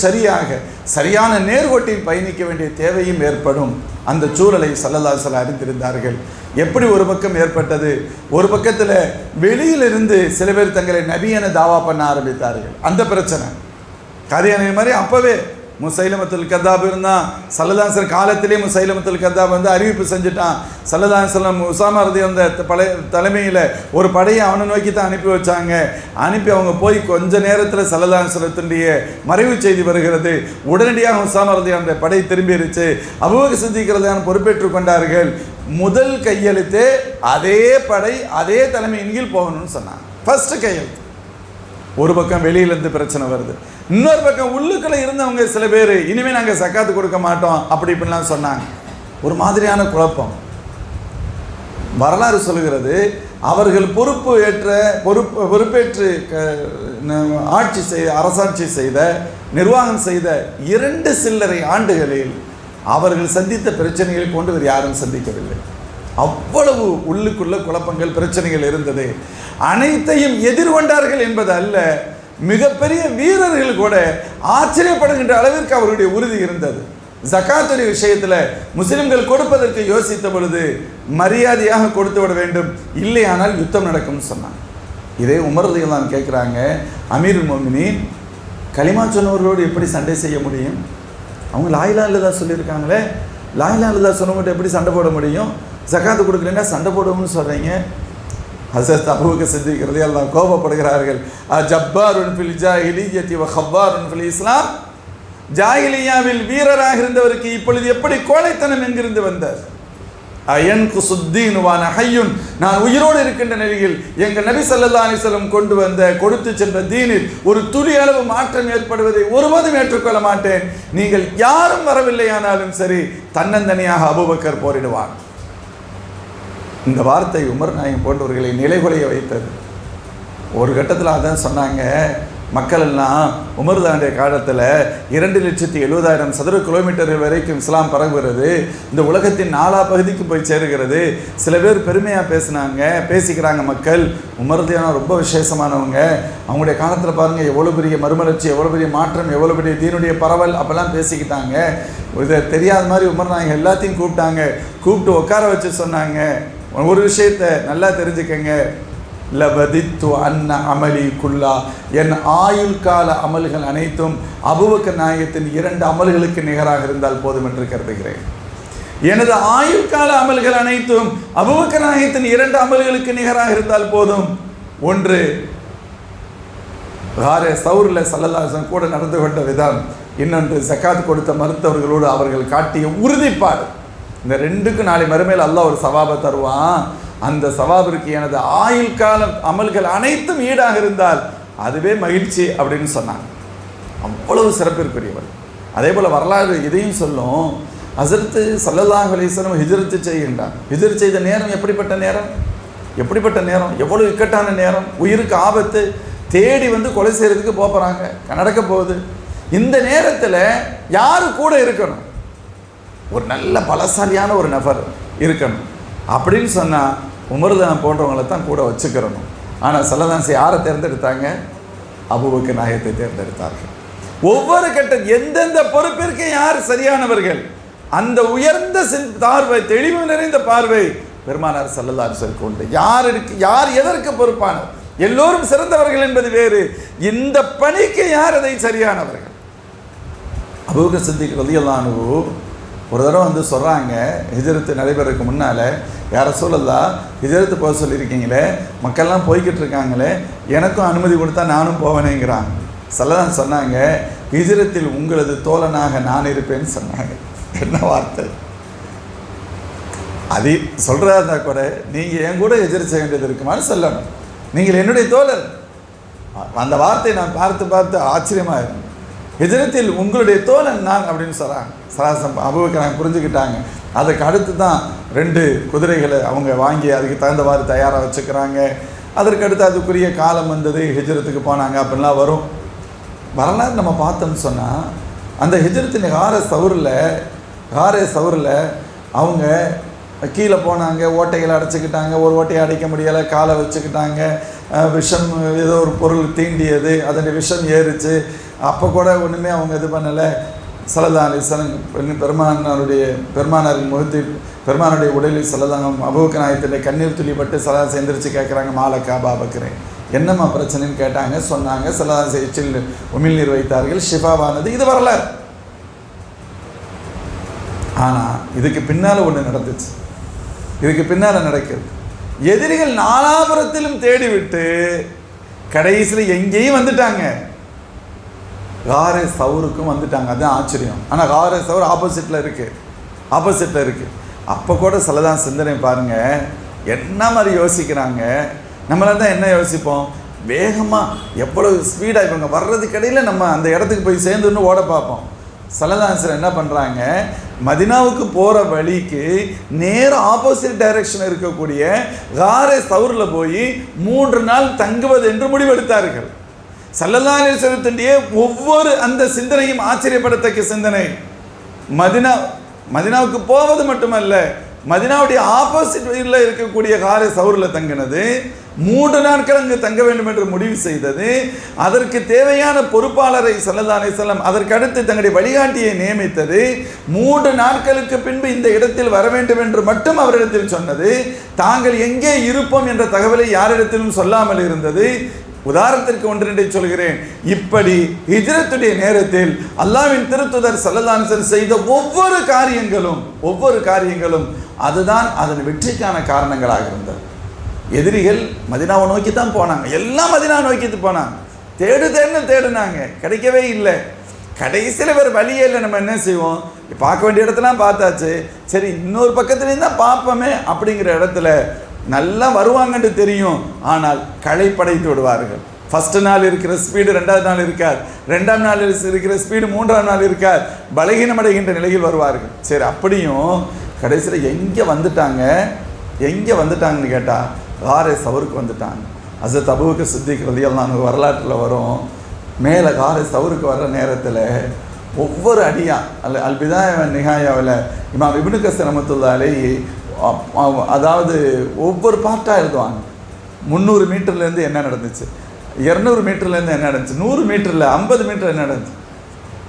சரியான நேர்கோட்டில் பயணிக்க வேண்டிய தேவையும் ஏற்படும். அந்த சூழலை ஸல்லல்லாஹு அலைஹி வஸல்லம் அறிந்திருந்தார்கள். எப்படி ஒரு பக்கம் ஏற்பட்டது? ஒரு பக்கத்தில் வெளியிலிருந்து சில பேர் தங்களை நபி என தாவா பண்ண ஆரம்பித்தார்கள். அந்த பிரச்சனை காதியானி மாதிரி அப்போவே முசைலமத்துல் கத்தாப் இருந்தான். ஸல்லல்லாஹு அலைஹி வஸல்லம் காலத்திலே முசைலமத்துல் கத்தாப் வந்து அறிவிப்பு செஞ்சுட்டான். ஸல்லல்லாஹு அலைஹி வஸல்லம் உஸாமா ரலியல்லாஹு பழைய தலைமையில் ஒரு படையை அவனை நோக்கி தான் அனுப்பி வச்சாங்க. அனுப்பி அவங்க போய் கொஞ்ச நேரத்தில் ஸல்லல்லாஹு அலைஹி வஸல்லத்துடைய மறைவு செய்தி வருகிறது. உடனடியாக உஸாமா ரலியல்லாஹு படை திரும்பிடுச்சு. அபூபக்கர் சித்திக் ரலியல்லாஹு அன்ஹு பொறுப்பேற்றுக் கொண்டார்கள். முதல் கையெழுத்தே அதே படை அதே தலைமையின் கீழ் போகணும்னு சொன்னாங்க. ஃபர்ஸ்ட் கையெழுத்து. ஒரு பக்கம் வெளியிலேருந்து பிரச்சனை வருது, இன்னொரு பக்கம் உள்ளுக்குள்ளே இருந்தவங்க சில பேர் இனிமேல் நாங்கள் சக்காத்து கொடுக்க மாட்டோம் அப்படி இப்படிலாம் சொன்னாங்க. ஒரு மாதிரியான குழப்பம். வரலாறு சொல்கிறது, அவர்கள் பொறுப்பேற்று அரசாட்சி செய்த, நிர்வாகம் செய்த 2 சில்லறை ஆண்டுகளில் அவர்கள் சந்தித்த பிரச்சனைகளை கொண்டு வேறு யாரும் சந்திக்கவில்லை. அவ்வளவு உள்ளுக்குள்ள குழப்பங்கள், பிரச்சனைகள் இருந்தது. அனைத்தையும் எதிர்கொண்டார்கள் என்பது அல்ல, மிகப்பெரிய வீரர்கள் கூட ஆச்சரியப்படுகின்ற அளவிற்கு அவருடைய உறுதி இருந்தது. ஜகாத்துடைய விஷயத்தில் முஸ்லிம்கள் கொடுப்பதற்கு யோசித்த பொழுது மரியாதையாக கொடுத்து விட வேண்டும், இல்லையானால் யுத்தம் நடக்கும்னு சொன்னாங்க. இதே உமர் ரலியல்லாஹு அன்ஹு கேட்குறாங்க, அமீருல் மோமினீன் கலிமா சொன்னவர்களோடு எப்படி சண்டை செய்ய முடியும்? அவங்க லா இலாஹா இல்லல்லாஹ் சொல்லியிருக்காங்களே, லா இலாஹா இல்லல்லாஹ் சொன்னவங்கள்ட்ட எப்படி சண்டை போட முடியும்? ஜகாத்து கொடுக்கலன்னா சண்டை போடுவோம்னு சொல்கிறீங்க. ஹஸரத் அபூபக்கர் சித்திக் ரலியல்லாஹு அன்ஹு கோபப்படுகிறார்கள். ஜப்பாருன் ஃபில் ஜாஹிலிய்யத்தி வ ஹவ்வாருன் ஃபில் இஸ்லாம், ஜாஹிலியாவில் வீரராக இருந்தவருக்கு இப்பொழுது எப்படி கோழைத்தனம் எங்கிருந்து வந்தார்? அயன் குசுத்தீன் வான ஹய்யுன், நான் உயிரோடு இருக்கின்ற நிலையில் எங்கள் நபி ஸல்லல்லாஹு அலைஹி வஸல்லம் கொண்டு வந்த கொடுத்து சென்ற தீனில் ஒரு துளி அளவு மாற்றம் ஏற்படுவதை ஒருபோதும் ஏற்றுக்கொள்ள மாட்டேன். நீங்கள் யாரும் வரவில்லையானாலும் சரி, தன்னந்தனியாக அபூபக்கர் போரிடுவார். இந்த வார்த்தை உமர் நாயகம் போன்றவர்களை நிலைகுலைய வைத்தது. ஒரு கட்டத்தில் அதான் சொன்னாங்க, மக்கள் எல்லாம் உமர்தானுடைய காலத்தில் 2,70,000 சதுர கிலோமீட்டர்கள் வரைக்கும் இஸ்லாம் பரவுகிறது, இந்த உலகத்தின் 4 பகுதிக்கு போய் சேருகிறது. சில பேர் பெருமையாக பேசிக்கிறாங்க மக்கள், உமர்தான ரொம்ப விசேஷமானவங்க, அவங்களுடைய காலத்தில் பாருங்கள் எவ்வளோ பெரிய மறுமலர்ச்சி, எவ்வளோ பெரிய மாற்றம், எவ்வளோ பெரிய தீனுடைய பரவல் அப்போல்லாம் பேசிக்கிட்டாங்க. இதை தெரியாத மாதிரி உமர் நாயகம் எல்லாத்தையும் கூப்பிட்டு உட்கார வச்சு சொன்னாங்க, ஒரு விஷயத்தை நல்லா தெரிஞ்சுக்கங்க, லபதித்து அன்ன அமலி குல்லா, என் ஆயுள் கால அமல்கள் அனைத்தும் அபூபக்கர் நாயகத்தின் 2 அமல்களுக்கு நிகராக இருந்தால் போதும் என்று கருதுகிறேன். எனது ஆயுள் கால அமல்கள் அனைத்தும் அபூபக்கர் நாயகத்தின் 2 அமல்களுக்கு நிகராக இருந்தால் போதும். ஒன்று, காரே சௌரில் ஸல்லல்லாஹு அலைஹி வஸல்லம் கூட நடந்து கொண்ட விதம், இன்னொன்று ஜகாத் கொடுத்த மருத்துவர்களோடு அவர்கள் காட்டிய உறுதிப்பாடு. இந்த 2க்கும் நாளை மறுமையில் அல்லாஹ் ஒரு சவாபை தருவான். அந்த சவாபிற்கு எனது ஆயுள் கால அமல்கள் அனைத்தும் ஈடாக இருந்தால் அதுவே மகிழ்ச்சி அப்படின்னு சொன்னாங்க. அவ்வளவு சிறப்பிற்குரியவர். அதே போல் வரலாறு இதையும் சொல்லும், ஹஸரத் ஸல்லல்லாஹு அலைஹி வஸல்லம் ஹிஜ்ரத் செய்கின்றார். ஹிஜ்ரத் செய்த நேரம் எப்படிப்பட்ட நேரம், எவ்வளவு இக்கட்டான நேரம், உயிருக்கு ஆபத்து, தேடி வந்து கொலை செய்கிறதுக்கு போகிறாங்க, நடக்க போகுது. இந்த நேரத்தில் யாரு கூட இருக்கணும்? ஒரு நல்ல பலசாலியான ஒரு நபர் இருக்கணும். அப்படின்னு சொன்னால் உமர்தான் போன்றவங்களை தான் கூட வச்சுக்கிறணும். ஆனால் ஸல்லல்லாஹு யாரை தேர்ந்தெடுத்தாங்க? அபூபக்கர் நாயகத்தை தேர்ந்தெடுத்தார்கள். ஒவ்வொரு எந்தெந்த பொறுப்பிற்கு யார் சரியானவர்கள், அந்த உயர்ந்த பார்வை, தெளிவு நிறைந்த பார்வை பெருமானார் ஸல்லல்லாஹு அலைஹி வஸல்லம் உண்டு. யார் எதற்கு பொறுப்பானவர்? எல்லோரும் சிறந்தவர்கள் என்பது வேறு, இந்த பணிக்கு யார் அதை சரியானவர்கள்? அபூபக்கர் சித்திக் ரலியல்லாஹு அன்ஹு ஒரு தடவை வந்து சொல்கிறாங்க, ஹிஜ்ரத்து நடைபெறதுக்கு முன்னால், யார ரசூலல்லாஹ் ஹிஜ்ரத்து போக சொல்லியிருக்கீங்களே, மக்கள்லாம் போய்கிட்டு இருக்காங்களே, எனக்கும் அனுமதி கொடுத்தா நானும் போவேனேங்கிறாங்க. ஸல்லல்லாஹு சொன்னாங்க, ஹிஜ்ரத்தில் உங்களது தோழனாக நான் இருப்பேன்னு சொன்னாங்க. என்ன வார்த்தை! அது சொல்கிறதா இருந்தால் கூட நீங்கள் என் கூட ஹிஜ்ரத் செய்ய வேண்டியது இருக்குமான்னு சொல்லணும். நீங்கள் என்னுடைய தோழர். அந்த வார்த்தையை நான் பார்த்து ஆச்சரியமாக இருக்கும். ஹிஜ்ரத்தில் உங்களுடைய தோழன் நான் அப்படின்னு சொல்கிறாங்க. அபூபக்கர் புரிஞ்சுக்கிட்டாங்க. அதுக்கு அடுத்து தான் 2 குதிரைகளை அவங்க வாங்கி அதுக்கு தகுந்தவாறு தயாராக வச்சுக்கிறாங்க. அதற்கு அடுத்து அதுக்குரிய காலம் வந்தது, ஹிஜ்ரத்துக்கு போனாங்க அப்படின்லாம் வரும். வரலாறு நம்ம பார்த்தோம்னு சொன்னால், அந்த ஹிஜ்ரத்தின் காரே சவுரில் அவங்க கீழே போனாங்க, ஓட்டைகளை அடைச்சிக்கிட்டாங்க, ஒரு ஓட்டையை அடைக்க முடியலை, காலை வச்சுக்கிட்டாங்க, விஷம் ஏதோ ஒரு பொருள் தீண்டியது, அதனுடைய விஷம் ஏறிச்சு. அப்போ கூட ஒன்றுமே அவங்க இது பண்ணலை. ஸல்லல்லாஹு அலைஹி வஸல்லம் பெருமானாருடைய உடலில் ஸல்லல்லாஹு அபூபக்கர் நாயகத்தினுடைய கண்ணீர் துளிப்பட்டு ஸல்லல்லாஹு எந்திரிச்சு கேட்குறாங்க, மாலக்கா பாபக்கரே, என்னம்மா பிரச்சனைன்னு கேட்டாங்க. சொன்னாங்க, ஸல்லல்லாஹு எச்சில் உமிழ்நீர் வைத்தார்கள், ஷிஃபாவானது. இது வரலாறு. ஆனால் இதுக்கு பின்னால் ஒன்று நடந்துச்சு. இதுக்கு பின்னால் நடக்குது. எதிரிகள் நாலாபுரத்திலும் தேடிவிட்டு கடைசியில் எங்கேயும் வந்துட்டாங்க, காரே சவுருக்கும் வந்துட்டாங்க. அதுதான் ஆச்சரியம். ஆனால் காரே சவுர் ஆப்போசிட்டில் இருக்குது. அப்போ கூட ஸல்லல்லாஹு சிந்தனை பாருங்கள், என்ன மாதிரி யோசிக்கிறாங்க. நம்மளால் தான் என்ன யோசிப்போம், வேகமாக எவ்வளவு ஸ்பீடாக இவங்க வர்றதுக்கு இடையில் நம்ம அந்த இடத்துக்கு போய் சேர்ந்துன்னு ஓட பார்ப்போம். ஸல்லல்லாஹு என்ன பண்ணுறாங்க, மதினாவுக்கு போகிற வழிக்கு நேர ஆப்போசிட் டைரக்ஷன் இருக்கக்கூடிய காரே சவுரில் போய் 3 நாள் தங்குவது என்று முடிவெடுத்தார்கள். ஸல்லல்லாஹு அலைஹி வஸல்லம் ஒவ்வொரு அந்த சிந்தனையும் ஆச்சரியப்படத்தக்க சிந்தனை. மதினாவுக்கு போவது மட்டுமல்ல, மதினாவுடைய ஆப்போசிட் வழியில் இருக்கக்கூடிய காரை சவுரில் தங்கினது, 3 நாட்கள் அங்கு தங்க வேண்டும் என்று முடிவு செய்தது. அதற்கு தேவையான பொறுப்பாளரை ஸல்லல்லாஹு அலைஹி வஸல்லம் அதற்கடுத்து தங்களுடைய வழிகாட்டியை நியமித்தது. 3 நாட்களுக்கு பின்பு இந்த இடத்தில் வர வேண்டும் என்று மட்டும் அவரிடத்தில் சொன்னது. தாங்கள் எங்கே இருப்போம் என்ற தகவலை யாரிடத்திலும் சொல்லாமல் இருந்தது. உதாரணத்திற்கு ஒன்றை சொல்கிறேன். இப்படி ஹிஜ்ரத்துடைய நேரத்தில் அல்லாஹ்வின் திருத்தூதர் ஸல்லல்லாஹு அலைஹி வஸல்லம் செய்த ஒவ்வொரு காரியங்களும் அதுதான் அதன் வெற்றிக்கான காரணங்களாக இருந்தது. எதிரிகள் மதினாவை நோக்கி தான் போனாங்க, எல்லாம் மதினா நோக்கிட்டு போனாங்க, தேடினாங்க, கிடைக்கவே இல்லை. கடைசியில் வேறு வழியே இல்லை. நம்ம என்ன செய்வோம், பார்க்க வேண்டிய இடத்துலாம் பார்த்தாச்சு, சரி இன்னொரு பக்கத்துலேயும் தான் பார்ப்போமே அப்படிங்கிற இடத்துல நல்லா வருவாங்கன்னு தெரியும், ஆனால் களைப்படைத்து விடுவார்கள். ஃபஸ்ட்டு நாள் இருக்கிற ஸ்பீடு 2வது நாள் இருக்காது, 2ஆம் நாள் இருக்கிற ஸ்பீடு 3ஆம் நாள் இருக்காது, பலகீனமடைகின்ற நிலையில் வருவார்கள். சரி, அப்படியும் கடைசியில் எங்கே வந்துட்டாங்கன்னு கேட்டால் காரே சவுருக்கு வந்துட்டாங்க. ஹஸரத் அபூபக்கர் சித்திக் ரலியல்லாஹு அன்ஹு வரலாற்றில் வரும். மேலே காரே சவுருக்கு வர்ற நேரத்தில் ஒவ்வொரு அடியா அல்பிதாய நிஹாயாவில் இமாம் இப்னு கஸீர் ரஹ்மத்துல்லாஹி அலைஹி அதாவது ஒவ்வொரு பார்ட்டாக எழுதுவாங்க. 300 மீட்டர்லேருந்து என்ன நடந்துச்சு, 200 மீட்டர்லேருந்து என்ன நடந்துச்சு, 100 மீட்டரில் 50 மீட்டர் என்ன நடந்துச்சு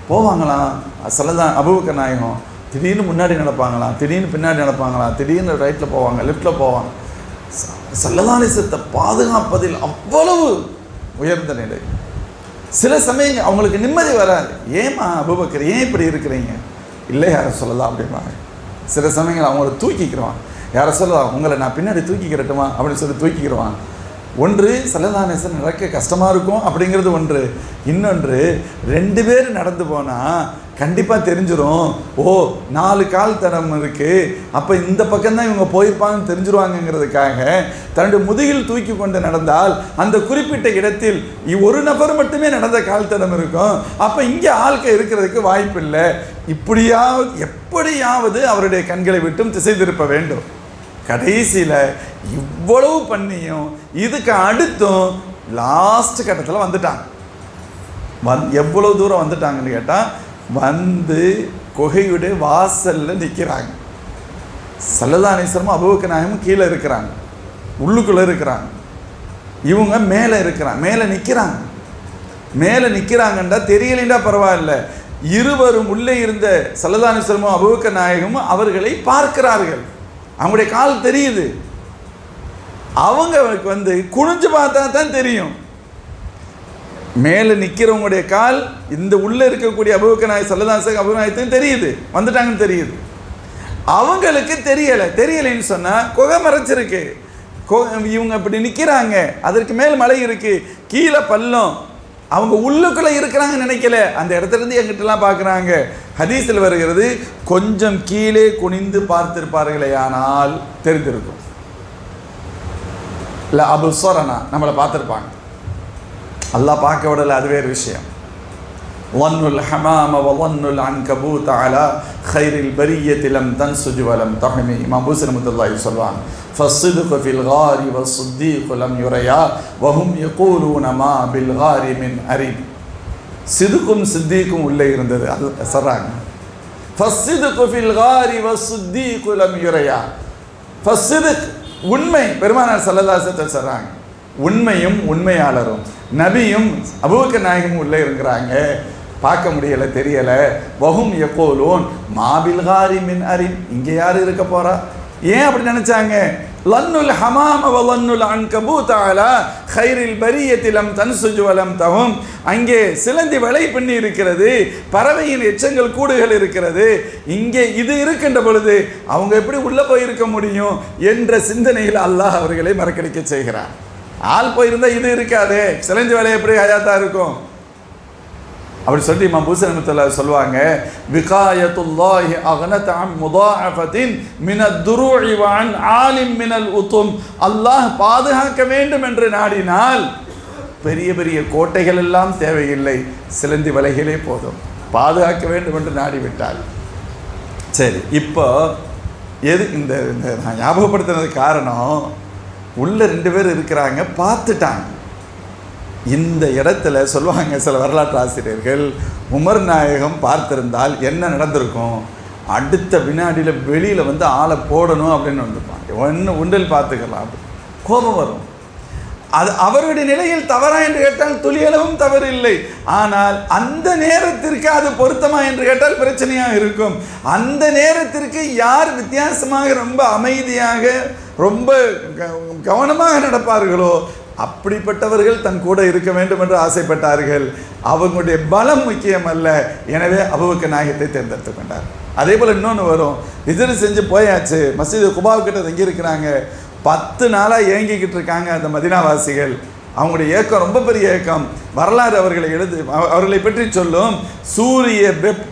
போவாங்களாம். ஸல்லல்லாஹு அபூபக்கர் நாயகம் திடீர்னு முன்னாடி நடப்பாங்களாம், திடீர்னு பின்னாடி நடப்பாங்களாம், திடீர்னு ரைட்டில் போவாங்க, லெஃப்டில் போவாங்க. ஸல்லல்லாஹு அலைஹி வஸல்லம் பாதுகாப்பதில் அவ்வளவு உயர்ந்த நிலை. சில சமயங்கள் அவங்களுக்கு நிம்மதி வராது. ஏமா அபூபக்கர் ஏன் இப்படி இருக்கிறீங்க, இல்லை யாரை சொல்லலாம் அப்படிம்பாங்க. சில சமயங்கள் அவங்கள தூக்கிக்கிறவான், யாரை சொல்லலாம் உங்களை நான் பின்னாடி தூக்கிக்கிறட்டுமா அப்படின்னு சொல்லி தூக்கிக்கிறவான். ஒன்று ஸல்லல்லாஹு அலைஹி வஸல்லம் நடக்க கஷ்டமாக இருக்கும் அப்படிங்கிறது ஒன்று. இன்னொன்று 2 பேர் நடந்து போனால் கண்டிப்பாக தெரிஞ்சிடும், ஓ 4 கால் தடம் இருக்குது, அப்போ இந்த பக்கம்தான் இவங்க போயிருப்பாங்கன்னு தெரிஞ்சிருவாங்கங்கிறதுக்காக தன்னுடைய முதுகில் தூக்கி கொண்டு நடந்தால் அந்த குறிப்பிட்ட இடத்தில் ஒரு நபர் மட்டுமே நடந்த கால் தடம் இருக்கும், அப்போ இங்கே ஆட்கள் இருக்கிறதுக்கு வாய்ப்பு இல்லை. எப்படியாவது அவருடைய கண்களை விட்டும் திசை திருப்ப வேண்டும். கடைசியில் இவ்வளவு பண்ணியும் இதுக்கு அடுத்தும் லாஸ்ட் கட்டத்தில் வந்துட்டாங்க. எவ்வளவு தூரம் வந்துட்டாங்கன்னு கேட்டால் வந்து குகையுடைய வாசலில் நிற்கிறாங்க. ஸல்லல்லாஹு அலைஹி வஸல்லம் அபூபக்கர் நாயகம் கீழே இருக்கிறாங்க, உள்ளுக்குள்ளே இருக்கிறாங்க, இவங்க மேலே நிற்கிறாங்கன்றா தெரியலைண்டா பரவாயில்ல. இருவரும் உள்ளே இருந்த ஸல்லல்லாஹு அலைஹி வஸல்லம் அபூபக்கர் நாயகமும் அவர்களை பார்க்கிறார்கள். அவங்களுடைய கால் தெரியுது. அவங்களுக்கு வந்து குனிஞ்சு பார்த்தா தான் தெரியும். மேலே நிற்கிறவங்களுடைய கால் இந்த உள்ளே இருக்கக்கூடிய அபூபக்கர் நாயகம் ஸல்லல்லாஹு அலைஹி வஸல்லம் அபூபக்கர் நாயகத்தையும் தெரியுது, வந்துட்டாங்கன்னு தெரியுது. அவங்களுக்கு தெரியலைன்னு சொன்னால் குகை மறைச்சிருக்கு, இவங்க இப்படி நிற்கிறாங்க, அதற்கு மேல் மலை இருக்குது, கீழே பள்ளம், அவங்க உள்ளுக்குள்ளே இருக்கிறாங்கன்னு நினைக்கல, அந்த இடத்துலேருந்து எங்கிட்டலாம் பார்க்குறாங்க. ஹதீஸில் வருகிறது, கொஞ்சம் கீழே குனிந்து பார்த்திருப்பார்களே ஆனால் தெரிந்திருக்கும். இல்லை அபுஸ்வரனா நம்மளை பார்த்துருப்பாங்க. அல்லாஹ் பார்க்க விடலை, அது வேறு விஷயம். வன்னுல் ஹமாம வன்னுல் அன்கபூத் அலா கைரில் பரியத்திலம் தன் சுஜுவலம் தஹமி. இமாம் பூஸரி ரஹ்மத்துல்லாஹி சொல்வாங்க, ஃபஸ்ஸிதுகு ஃபில் காரி வஸ்ஸித்தீகு லம் யுரையா வஹும் யகூலூன மா பில் காரி மின் அரிப். சிதுக்கும் சித்தீக்கும் உள்ளே இருந்தது. அது சொல்கிறாங்க, ஃபஸ்ஸிதுகு ஃபில் காரி வஸ்ஸித்தீகு லம் யுரையா. ஃபஸ்ஸிதுக் உண்மை, பெருமானார் ஸல்லல்லாஹு அலைஹி வஸல்லம் சொல்கிறாங்க, உண்மையும் உண்மையாளரும் நபியும் அபூபக்கர் நாயகமும் உள்ளே இருக்கிறாங்க, பார்க்க முடியலை, தெரியலை. வஹும் யகூலூன் மா பில் காரி மின் அரிப். இங்கே யார் இருக்க போகிறா? ஏன் அப்படி நினச்சாங்க? லன்னுல் ஹமாம வலன்னுல் அன்கபூத் அலா கைரில் பரியத்திலம் தன்சுஜு வலம் தஹும். அங்கே சிலந்தி வலை பண்ணி இருக்கிறது, பறவையின் எச்சங்கள் கூடுகள் இருக்கிறது, இங்கே இது இருக்கின்ற பொழுது அவங்க எப்படி உள்ளே போயிருக்க முடியும் என்ற சிந்தனையில் அல்லாஹ் அவர்களை மறக்கடிக்க செய்கிறார். ஆள் போயிருந்தால் இது இருக்காது, சிலந்தி வலை எப்படி ஹயாத்தாக இருக்கும் அப்படி சொல்லி இமாம் பூஸரி ரஹ்மத்துல்லாஹி சொல்வாங்க, விகாயத்துல்லாஹி அக்னத் அன் முதாஅஃபத்தின் மினத் துரூஇ வ அன் ஆலிம் மினல் உதும். அல்லாஹ் பாதுகாக்க வேண்டும் என்று நாடினால் பெரிய பெரிய கோட்டைகள் எல்லாம் தேவையில்லை, சிலந்தி வலைகளே போதும். பாதுகாக்க வேண்டும் என்று நாடிவிட்டால் சரி, இப்போ இந்த நான் ஞாபகப்படுத்துனது காரணம், உள்ள 2 பேர் இருக்கிறாங்க, பார்த்துட்டாங்க. இந்த இடத்துல சொல்லுவாங்க சில வரலாற்று ஆசிரியர்கள், உமர் நாயகம் பார்த்திருந்தால் என்ன நடந்திருக்கும், அடுத்த வினாடியில் வெளியில் வந்து ஆளை போடணும் அப்படின்னு வந்திருப்பாங்க. ஒன்றில் பார்த்துக்கலாம், கோபம் வரும். அது அவருடைய நிலையில் தவறா என்று கேட்டால் துளியளவும் தவறு இல்லை. ஆனால் அந்த நேரத்திற்கு அது பொருத்தமா என்று கேட்டால் பிரச்சனையாக இருக்கும். அந்த நேரத்திற்கு யார் வித்தியாசமாக ரொம்ப அமைதியாக ரொம்ப கவனமாக நடப்பார்களோ அப்படிப்பட்டவர்கள் தன் கூட இருக்க வேண்டும் என்று ஆசைப்பட்டார்கள். அவங்களுடைய பலம் முக்கியம் அல்ல. எனவே அபூபக்கர் நாயகத்தை தேர்ந்தெடுத்து கொண்டார். அதே போல் இன்னொன்று வரும், ஹிஜ்ரத் செஞ்சு போயாச்சு, மஸ்ஜித் குபாவுக்கிட்ட தங்கி இருக்கிறாங்க, 10 நாளாக ஏங்கிக்கிட்டு இருக்காங்க அந்த மதினாவாசிகள். அவங்களுடைய ஏக்கம் ரொம்ப பெரிய ஏக்கம். வரலாறு அவர்களை பற்றி சொல்லும், சூரிய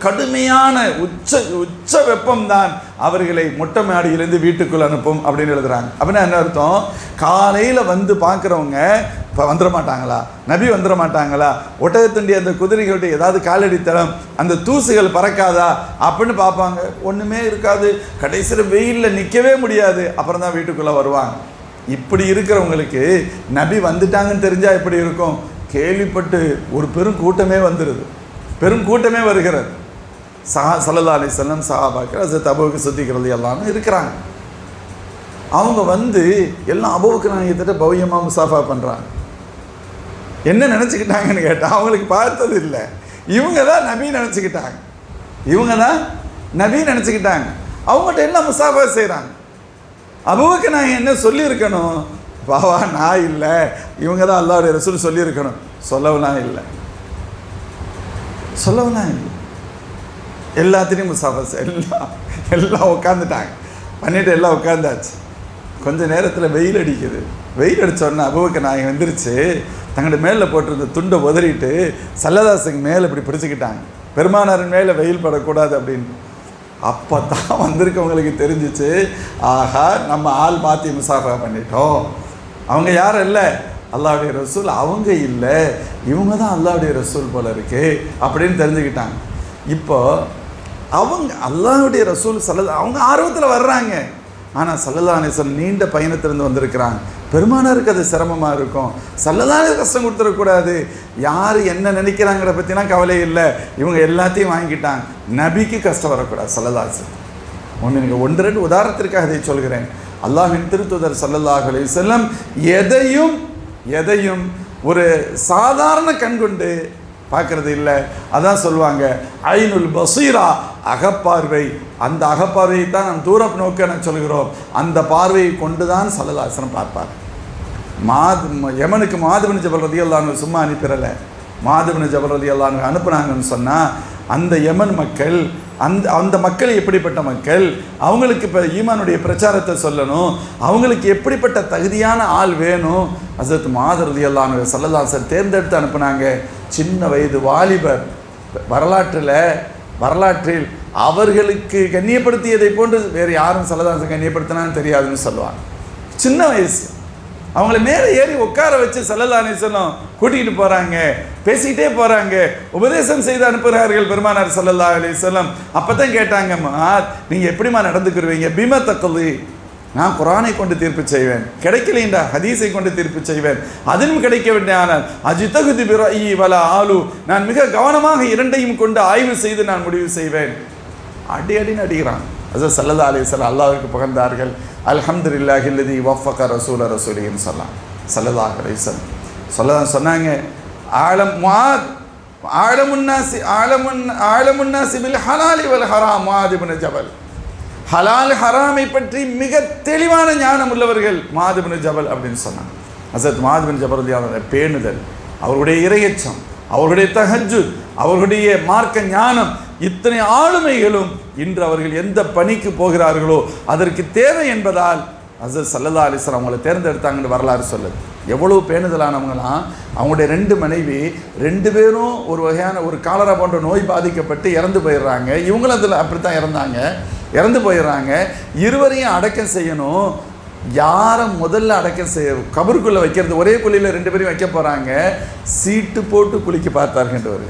கடுமையான உச்ச வெப்பம்தான் அவர்களை மொட்டை மாடியிலிருந்து வீட்டுக்குள் அனுப்பும் அப்படின்னு எழுதுறாங்க. அப்படின்னா என்ன அர்த்தம், காலையில் வந்து பார்க்குறவங்க இப்போ வந்துட மாட்டாங்களா, நபி வந்துட மாட்டாங்களா, ஒட்டகத்துண்டி அந்த குதிரைகளுடைய ஏதாவது காலடித்தளம் அந்த தூசுகள் பறக்காதா அப்படின்னு பார்ப்பாங்க. ஒன்றுமே இருக்காது. கடைசியில் வெயிலில் நிற்கவே முடியாது. அப்புறம் தான் வீட்டுக்குள்ளே வருவாங்க. இப்படி இருக்கிறவங்களுக்கு நபி வந்துட்டாங்கன்னு தெரிஞ்சால் எப்படி இருக்கும், கேள்விப்பட்டு ஒரு பெரும் கூட்டமே வந்துடுது, பெரும் கூட்டமே வருகிறது. ஸல்லல்லாஹு அலைஹி வஸல்லம் சஹாபாக்கள் ஹஸரத் அபூபக்கர் சித்திக் ரலியல்லாஹு இருக்கிறாங்க. அவங்க வந்து எல்லாம் அபூபக்கர் நாயகத்திட்ட பவ்யமாக முசாஃபா பண்ணுறாங்க. என்ன நினச்சிக்கிட்டாங்கன்னு கேட்டால் அவங்களுக்கு பார்த்தது இல்லை, இவங்க தான் நபி நினச்சிக்கிட்டாங்க, அவங்கள்ட்ட எல்லாம் முசாஃபா செய்கிறாங்க. அபூபக்கர் நாயகம் என்ன சொல்லியிருக்கணும், பாவா நான் இல்லை, இவங்க தான் அல்லாஹ்வுடைய ரசூல் சொல்லியிருக்கணும். சொல்லவெல்லாம் இல்லை. எல்லாத்தையும் முசாஃபா எல்லாம் உட்காந்துட்டாங்க, பண்ணிவிட்டு எல்லாம் உட்காந்தாச்சு. கொஞ்சம் நேரத்தில் வெயில் அடிக்குது. வெயில் அடித்தோடனே அபூபக்கர் நாயகம் வந்துருச்சு, தங்களுடைய மேலே போட்டிருந்த துண்டை உதறிட்டு சல்லதாசுக்கு மேலே இப்படி பிடிச்சிக்கிட்டாங்க, பெருமானாரின் மேலே வெயில் படக்கூடாது அப்படின்னு. அப்போ தான் வந்திருக்கவங்களுக்கு தெரிஞ்சிச்சு, ஆஹா நம்ம ஆள் மாற்றி முசாஃபா பண்ணிட்டோம். அவங்க யாரும் இல்லை, அல்லாஹ்வுடைய ரசூல். அவங்க இல்லை, இவங்க தான் அல்லாஹ்வுடைய ரசூல் போல இருக்கு அப்படின்னு தெரிஞ்சுக்கிட்டாங்க. இப்போ அவங்க அல்லாஹ்வுடைய ரசூல் அவங்க ஆர்வத்தில் வர்றாங்க. ஆனால் ஸல்லல்லாஹு அலைஹி வஸல்லம் நீண்ட பயணத்திலிருந்து வந்திருக்கிறாங்க. பெருமானாருக்கு அது சிரமமாக இருக்கும். ஸல்லல்லாஹு கஷ்டம் கொடுத்துடக்கூடாது. யார் என்ன நினைக்கிறாங்கிற பற்றினா கவலை இல்லை. இவங்க எல்லாத்தையும் வாங்கிட்டாங்க. நபிக்கு கஷ்டம் வரக்கூடாது. ஸல்லல்லாஹு அலைஹி வஸல்லம் எனக்கு 1-2 உதாரணத்திற்காக அதை சொல்கிறேன். அல்லாஹ்வின் திருத்தூதர் ஸல்லல்லாஹு அலைஹி வஸல்லம் எதையும் ஒரு சாதாரண கண்கொண்டு பார்க்கறது இல்லை. அதான் சொல்லுவாங்க, ஐனுல் பசீரா, அகப்பார்வை. அந்த அகப்பார்வையை தான் நாம் தூரம் நோக்க சொல்கிறோம். அந்த பார்வையை கொண்டு தான் ஸல்லல்லாஹு அலைஹி வஸல்லம் பார்ப்பார். யமனுக்கு முஆத் பின் ஜபல் ரலியல்லாஹு அன்ஹு சும்மா அனுப்பிடலை. முஆத் பின் ஜபல் ரலியல்லாஹு அன்ஹு அனுப்புனாங்கன்னு சொன்னால் அந்த யமன் மக்கள் அந்த மக்கள் எப்படிப்பட்ட மக்கள், அவங்களுக்கு இப்போ ஈமானுடைய பிரச்சாரத்தை சொல்லணும், அவங்களுக்கு எப்படிப்பட்ட தகுதியான ஆள் வேணும். ஹஸரத் முஆத் ரலியல்லாஹு அன்ஹு ஸல்லல்லாஹு அலைஹி வஸல்லம் தேர்ந்தெடுத்து அனுப்புனாங்க. சின்ன வயது வாலிபர். வரலாற்றில் அவர்களுக்கு கண்ணியப்படுத்தியதை போன்று வேறு யாரும் ஸல்லல்லாஹு அலைஹி வஸல்லம் கண்ணியப்படுத்தினான்னு தெரியாதுன்னு சொல்லுவாங்க. சின்ன வயசு. அவங்கள மேலே ஏறி உட்கார வச்சு ஸல்லல்லாஹு அலைஹி வஸல்லம் கூட்டிகிட்டு போகிறாங்க, பேசிக்கிட்டே போகிறாங்க, உபதேசம் செய்து அனுப்புகிறார்கள் பெருமானார் ஸல்லல்லாஹு அலைஹி வஸல்லம். அப்போ தான் கேட்டாங்க, நீங்கள் எப்படிமா நடந்துக்கிருவீங்க? பிம தக்லி, நான் குரானை கொண்டு தீர்ப்பு செய்வேன், கிடைக்கலைண்டா ஹதீஸை கொண்டு தீர்ப்பு செய்வேன், அதிலும் கிடைக்கவில்லை ஆனால் அஜிதகுதி பிரஇ வலா ஆலு, நான் மிக கவனமாக இரண்டையும் கொண்டு ஆய்வு செய்து நான் முடிவு செய்வேன். அடின்னு அடிக்கிறான். ஹஸரத் ஸல்லல்லாஹு அலைஹி வஸல்லம் அல்லாஹ்வுக்கு புகழ்ந்தார்கள். அல்ஹம்துலில்லாஹி அல்லதி வஃபக ரசூல ரசூலிஹி ஸல்லல்லாஹு அலைஹி வஸல்லம் சொன்னாங்க, ஆலமுன் நாஸி பில் ஹலாலி வல் ஹராம் முஆத் இப்னு ஜபல். ஹலால் ஹராமை பற்றி மிக தெளிவான ஞானம் உள்ளவர்கள் முஆத் இப்னு ஜபல் அப்படின்னு சொன்னாங்க. ஹஸரத் முஆத் பின் ஜபல் ரலியல்லாஹு அன்ஹு பேணுதல், அவருடைய இறையச்சம், அவர்களுடைய தஹஜ்ஜுத், அவர்களுடைய மார்க்க ஞானம், இத்தனை ஆளுமைகளும் இன்று அவர்கள் எந்த பணிக்கு போகிறார்களோ அதற்கு தேவை என்பதால் ஹஸரத் ஸல்லல்லாஹு அலைஹி வஸல்லம் அவங்களை தேர்ந்தெடுத்தாங்கன்னு வரலாறு சொல்லுது. எவ்வளவு பேணுதலானவங்களாம். அவங்களுடைய 2 மனைவி 2 பேரும் ஒரு வகையான ஒரு காலரா போன்ற நோய் பாதிக்கப்பட்டு இறந்து போயிடுறாங்க. இவங்களும் அதில் அப்படித்தான் இறந்து போயிடுறாங்க. இருவரையும் அடக்கம் செய்யணும். யாரை முதல்ல அடக்கம் செய்ய கபருக்குள்ளே வைக்கிறது, ஒரே குழியில் 2 பேரையும் வைக்க போகிறாங்க. சீட்டு போட்டு குளிக்க பார்த்தார்கள்.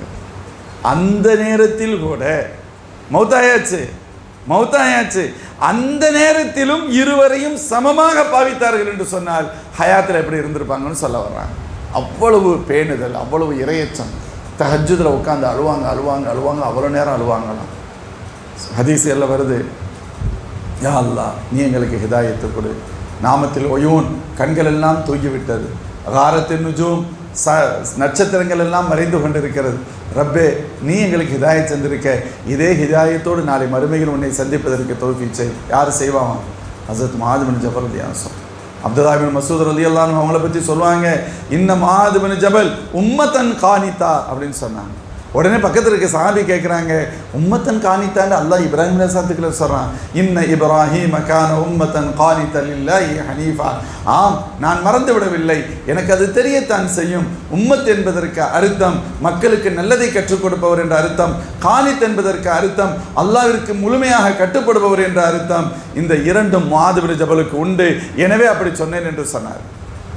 அந்த நேரத்தில் கூட மௌத்தாயாச்சு. மௌத்தாயாச்சு. அந்த நேரத்திலும் இருவரையும் சமமாக பாவித்தார்கள் என்று சொன்னால் ஹயாத்தில் எப்படி இருந்திருப்பாங்கன்னு சொல்ல வர்றாங்க. அவ்வளவு பேணுதல், அவ்வளவு இரையச்சம். தஹஜ்ஜுதில் உட்காந்து அழுவாங்க அழுவாங்க அழுவாங்க, அவ்வளோ நேரம் அழுவாங்களாம். ஹதீஸ் எல்லாம் வருது, யா அல்லாஹ் நீ எங்களுக்கு ஹிதாயத்து கொடு. நாமத்தில் ஒயூன், கண்கள் எல்லாம் தூங்கிவிட்டது. காரத்தின் நுஜூம், நட்சத்திரங்கள் எல்லாம் மறைந்து கொண்டிருக்கிறது. ரப்பே நீ எங்களுக்கு ஹிதாயத் செஞ்சிருக்க, இதே ஹிதாயத்தோடு நாளை மறுமையில் உன்னை சந்திப்பதற்கு தௌஃபீக் செய். யார் செய்வாங்க? ஹஸரத் முஆத் பின் ஜபல் ரலியல்லாஹு அன்ஹு. அப்துல்லாஹ் பின் மஸ்ஊத் ரலியல்லாஹு அன்ஹு அவங்கள பற்றி சொல்லுவாங்க, இன்ன முஆத் பின் ஜபல் உம்மத்தன் கானிதா அப்படின்னு சொன்னாங்க. உடனே பக்கத்தில் இருக்க சஹாபி கேட்குறாங்க, உம்மத்தன் காணித்தான்னு அல்லாஹ் இப்ராஹிம் அலைஹிஸ்ஸலாத்துக்கு சொல்கிறான். இன்ன இப்ராஹீம கான உம்மத்தன் கானிதன் லில்லாஹி ஹனீஃபா. ஆம், நான் மறந்து விடவில்லை, எனக்கு அது தெரியத்தான் செய்யும். உம்மத் என்பதற்கு அர்த்தம் மக்களுக்கு நல்லதை கற்றுக் கொடுப்பவர் என்ற அர்த்தம், கானித் என்பதற்கு அர்த்தம் அல்லாஹ்விற்கு முழுமையாக கட்டுப்படுபவர் என்ற அர்த்தம். இந்த இரண்டும் முஆத் பின் ஜபலுக்கு உண்டு, எனவே அப்படி சொன்னேன் என்று சொன்னார்.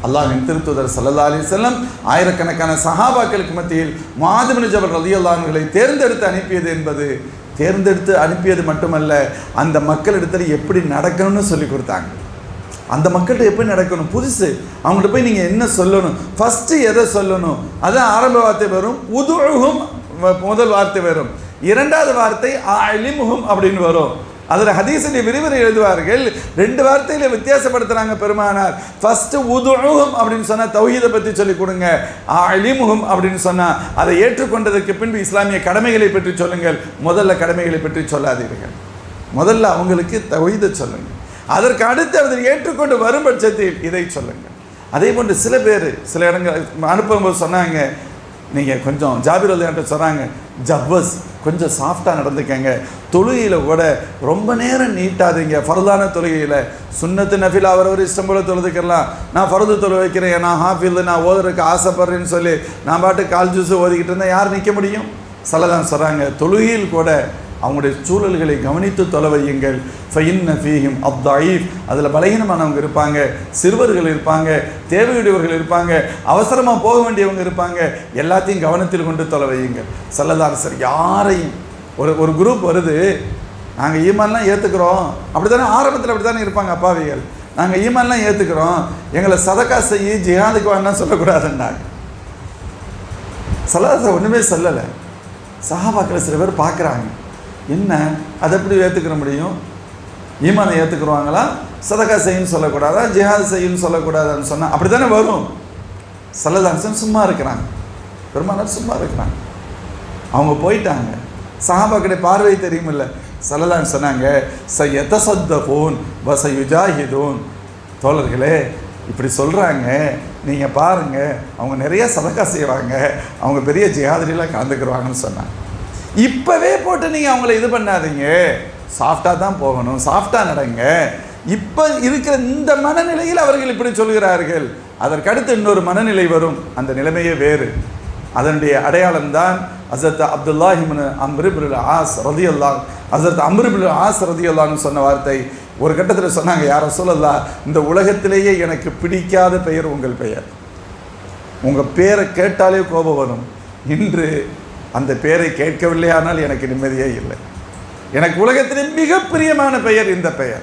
அல்லாஹ்வின் திருத்தூதர் ஸல்லல்லாஹு அலைஹி வஸல்லம் ஆயிரக்கணக்கான சஹாபாக்களுக்கு மத்தியில் முஆத் பின் ஜபல் ரலியல்லாஹு அன்ஹுவை தேர்ந்தெடுத்து அனுப்பியது என்பது, தேர்ந்தெடுத்து அனுப்பியது மட்டுமல்ல, அந்த மக்களிடத்தில் எப்படி நடக்கணும்னு சொல்லி கொடுத்தாங்க. அந்த மக்கள்கிட்ட எப்படி நடக்கணும், புதுசு அவங்கள்ட்ட போய் நீங்கள் என்ன சொல்லணும், ஃபஸ்ட்டு எதை சொல்லணும், அதான் ஆரம்ப வார்த்தை வரும். உதுஉஹும் முதல் வார்த்தை வரும், இரண்டாவது வார்த்தை அலிமுஹும் அப்படின்னு வரும். அதில் ஹதீஸுடைய விரிவுரை எழுதுவார்கள், ரெண்டு வார்த்தையில் வித்தியாசப்படுத்துகிறாங்க பெருமானார். ஃபஸ்ட்டு உதுஉஹும் அப்படின்னு சொன்னால் தௌஹீதை பற்றி சொல்லிக் கொடுங்க, அலிமுஹும் அப்படின்னு சொன்னால் அதை ஏற்றுக்கொண்டதற்கு பின்பு இஸ்லாமிய கடமைகளை பற்றி சொல்லுங்கள். முதல்ல கடமைகளை பற்றி சொல்லாதீர்கள், முதல்ல அவங்களுக்கு தௌஹீதை சொல்லுங்கள். அதற்கு அடுத்து அதை ஏற்றுக்கொண்டு வரும் பட்சத்தில் இதை சொல்லுங்கள். அதே போன்று சில பேர் சில இடங்கள் அனுப்பும்போது சொன்னாங்க, நீங்கள் கொஞ்சம் ஜாபிர் ரலியல்லாஹு சொன்னாங்க, ஜவ்வஸ் கொஞ்சம் சாஃப்டாக நடந்துக்கங்க, தொழுகையில் கூட ரொம்ப நேரம் நீட்டாதீங்க. ஃபர்தான தொழுகையில் சுன்னத்து நஃபில் அவரவர் இஷ்டம் போல தொழுதுக்கலாம். நான் ஃபர்து தொழு வைக்கிறேன், நான் ஹாஃபில், நான் ஓதுறதுக்கு ஆசைப்படுறேன்னு சொல்லி நான் பாட்டு கால் ஜூஸு ஓதிக்கிட்டு இருந்தால் யார் நிற்க முடியும்? சல்லல்லாஹு சொல்கிறாங்க, தொழுகையில் கூட அவங்களுடைய சூழல்களை கவனித்து தொலை வையுங்கள். ஃபைன்ன ஃபீஹிம் அத்தஈஃப், அதில் பலகீனமானவங்க இருப்பாங்க, சிறுவர்கள் இருப்பாங்க, தேவையுடையவர்கள் இருப்பாங்க, அவசரமாக போக வேண்டியவங்க இருப்பாங்க, எல்லாத்தையும் கவனத்தில் கொண்டு தொலை வையுங்கள். ஸல்லல்லாஹு அலைஹி யாரையும் ஒரு குரூப் வருது, நாங்கள் ஈமான்லாம் ஏற்றுக்கிறோம், அப்படி தானே ஆரம்பத்தில் அப்படி தானே இருப்பாங்க அப்பாவிகள், நாங்கள் ஈமான்லாம் ஏற்றுக்கிறோம், எங்களை சதக்கா செய்யி ஜிஹாதுக்கு வேணாம் சொல்லக்கூடாதுன்னாங்க. ஸல்லல்லாஹு ஒன்றுமே சொல்லலை. சஹாபாக்கள் சில பேர் பார்க்குறாங்க, என்ன அதை எப்படி ஏற்றுக்கிற முடியும், ஈமானை ஏற்றுக்குருவாங்களா, சதக்கா செய்யுன்னு சொல்லக்கூடாதா, ஜிஹாத் செய்யுன்னு சொல்லக்கூடாதான்னு சொன்னால் அப்படி தானே வரும். ஸல்லல்லாஹு அலைஹி வஸல்லம் சும்மா இருக்கிறாங்க, பெருமானார் சும்மா இருக்கிறாங்க. அவங்க போயிட்டாங்க, சஹாபாக்களுடைய பார்வை தெரியுமில்ல. ஸல்லல்லாஹு அலைஹி சொன்னாங்க, ஸயதஸத்தகூன் வஸயுஜாஹிதூன், தோழர்களே இப்படி சொல்கிறாங்க, நீங்கள் பாருங்கள் அவங்க நிறைய சதக்கா செய்வாங்க, அவங்க பெரிய ஜிஹாதிலாம் கலந்துக்குருவாங்கன்னு சொன்னாங்க. இப்போவே போட்டு நீங்கள் அவங்கள இது பண்ணாதீங்க, சாஃப்டாக தான் போகணும், சாஃப்டாக நடங்க. இப்போ இருக்கிற இந்த மனநிலையில் அவர்கள் இப்படி சொல்கிறார்கள். அதற்கடுத்து இன்னொரு மனநிலை வரும், அந்த நிலைமையே வேறு. அதனுடைய அடையாளம்தான் ஹஸரத் அப்துல்லாஹ் இப்னு அம்ர் இப்னுல் ஆஸ் ரலியல்லாஹு, ஹஸரத் அம்ர் இப்னுல் ஆஸ் ரலியல்லாஹு சொன்ன வார்த்தை. ஒரு கட்டத்தில் சொன்னாங்க, யா ரசூலல்லாஹ், இந்த உலகத்திலேயே எனக்கு பிடிக்காத பெயர் உங்கள் பெயர், உங்கள் பேரை கேட்டாலே கோபம் வரும். இன்று அந்த பெயரை கேட்கவில்லையானால் எனக்கு நிம்மதியே இல்லை. எனக்கு உலகத்திலே மிக பிரியமான பெயர் இந்த பெயர்.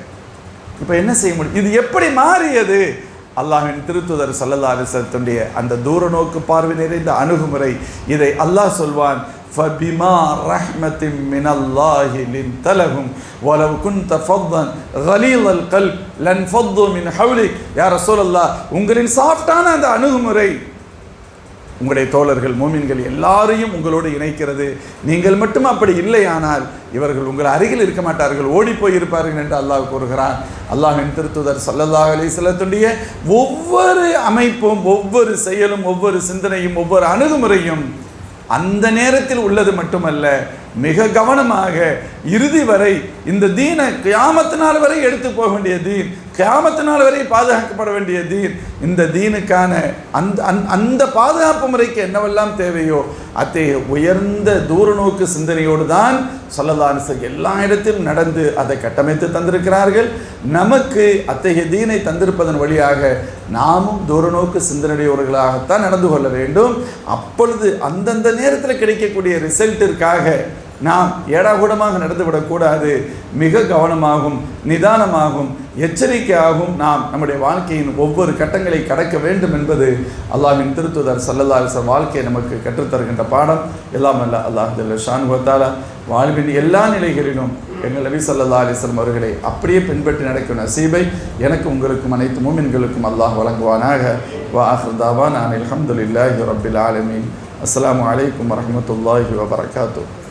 இப்போ என்ன செய்ய முடியும்? இது எப்படி மாறியது? அல்லாஹ்வின் திருத்தூதர் ஸல்லல்லாஹு அலைஹி வஸல்லம் அந்த தூர நோக்கு பார்வை நிறைந்த அணுகுமுறை. இதை அல்லாஹ் சொல்வான், ஃபபிமா ரஹ்மத்தின் மினல்லாஹி லின்தலஹும் வலவ் குன்த ஃபத்தன் கலீலல் கல்ப் லன்ஃபது மின் ஹவ்லிக். யா ரசூலல்லாஹ், உங்களின் சாஃப்டான அந்த அணுகுமுறை உங்களுடைய தோழர்கள் மூமின்கள் எல்லாரையும் உங்களோடு இணைக்கிறது. நீங்கள் மட்டும் அப்படி இல்லையானால் இவர்கள் உங்கள் அருகில் இருக்க மாட்டார்கள், ஓடி போய் இருப்பார்கள் என்று அல்லாஹ் கூறுகிறான். அல்லாஹ்வின் திருத்தூதர் ஸல்லல்லாஹு அலைஹி வஸல்லம் ஒவ்வொரு அமைப்பும், ஒவ்வொரு செயலும், ஒவ்வொரு சிந்தனையும், ஒவ்வொரு அணுகுமுறையும் அந்த நேரத்தில் உள்ளது மட்டுமல்ல, மிக கவனமாக இறுதி வரை இந்த தீனை கியாமத்து நாள் வரை எடுத்து போக வேண்டிய தீன், கியாமத்து நாள் வரை பாதுகாக்கப்பட வேண்டிய தீன், இந்த தீனுக்கான அந்த பாதுகாப்பு முறைக்கு என்னவெல்லாம் தேவையோ அத்தகைய உயர்ந்த தூர நோக்கு சிந்தனையோடு தான் ஸல்லல்லாஹு அலைஹி வஸல்லம் எல்லா இடத்திலும் நடந்து அதை கட்டமைத்து தந்திருக்கிறார்கள். நமக்கு அத்தகைய தீனை தந்திருப்பதன் வழியாக நாமும் தூர நோக்கு சிந்தனையுடையவர்களாகத்தான் நடந்து கொள்ள வேண்டும். அப்பொழுது அந்தந்த நேரத்தில் கிடைக்கக்கூடிய ரிசல்ட்டிற்காக நாம் ஏடாகூடமாக நடந்துவிடக்கூடாது. மிக கவனமாகவும் நிதானமாகவும் எச்சரிக்கையாகவும் நாம் நம்முடைய வாழ்க்கையின் ஒவ்வொரு கட்டங்களை கடக்க வேண்டும் என்பது அல்லாஹ்வின் திருத்தூதர் ஸல்லல்லாஹு அலைஹி வஸல்லம் வாழ்க்கையை நமக்கு கற்றுத்தருகின்ற பாடம். எல்லாம் அல்ல அல்லாஹ் ஜல்ல ஷானுஹு வ தஆலா வாழ்வின் எல்லா நிலைகளிலும் எங்கள் நபி ஸல்லல்லாஹு அலைஹி வஸல்லம் அவர்களை அப்படியே பின்பற்றி நடக்கும் நசீபை எனக்கு உங்களுக்கும் அனைத்து மூமின்களுக்கும் அல்லாஹ் வழங்குவானாக. வ ஆகிரு தாவானா அல்ஹம்துலில்லாஹி ரப்பில் ஆலமீன். அஸ்ஸலாமு அலைக்கும் வரஹ்மத்துல்லாஹி வ பரகாத்துஹு.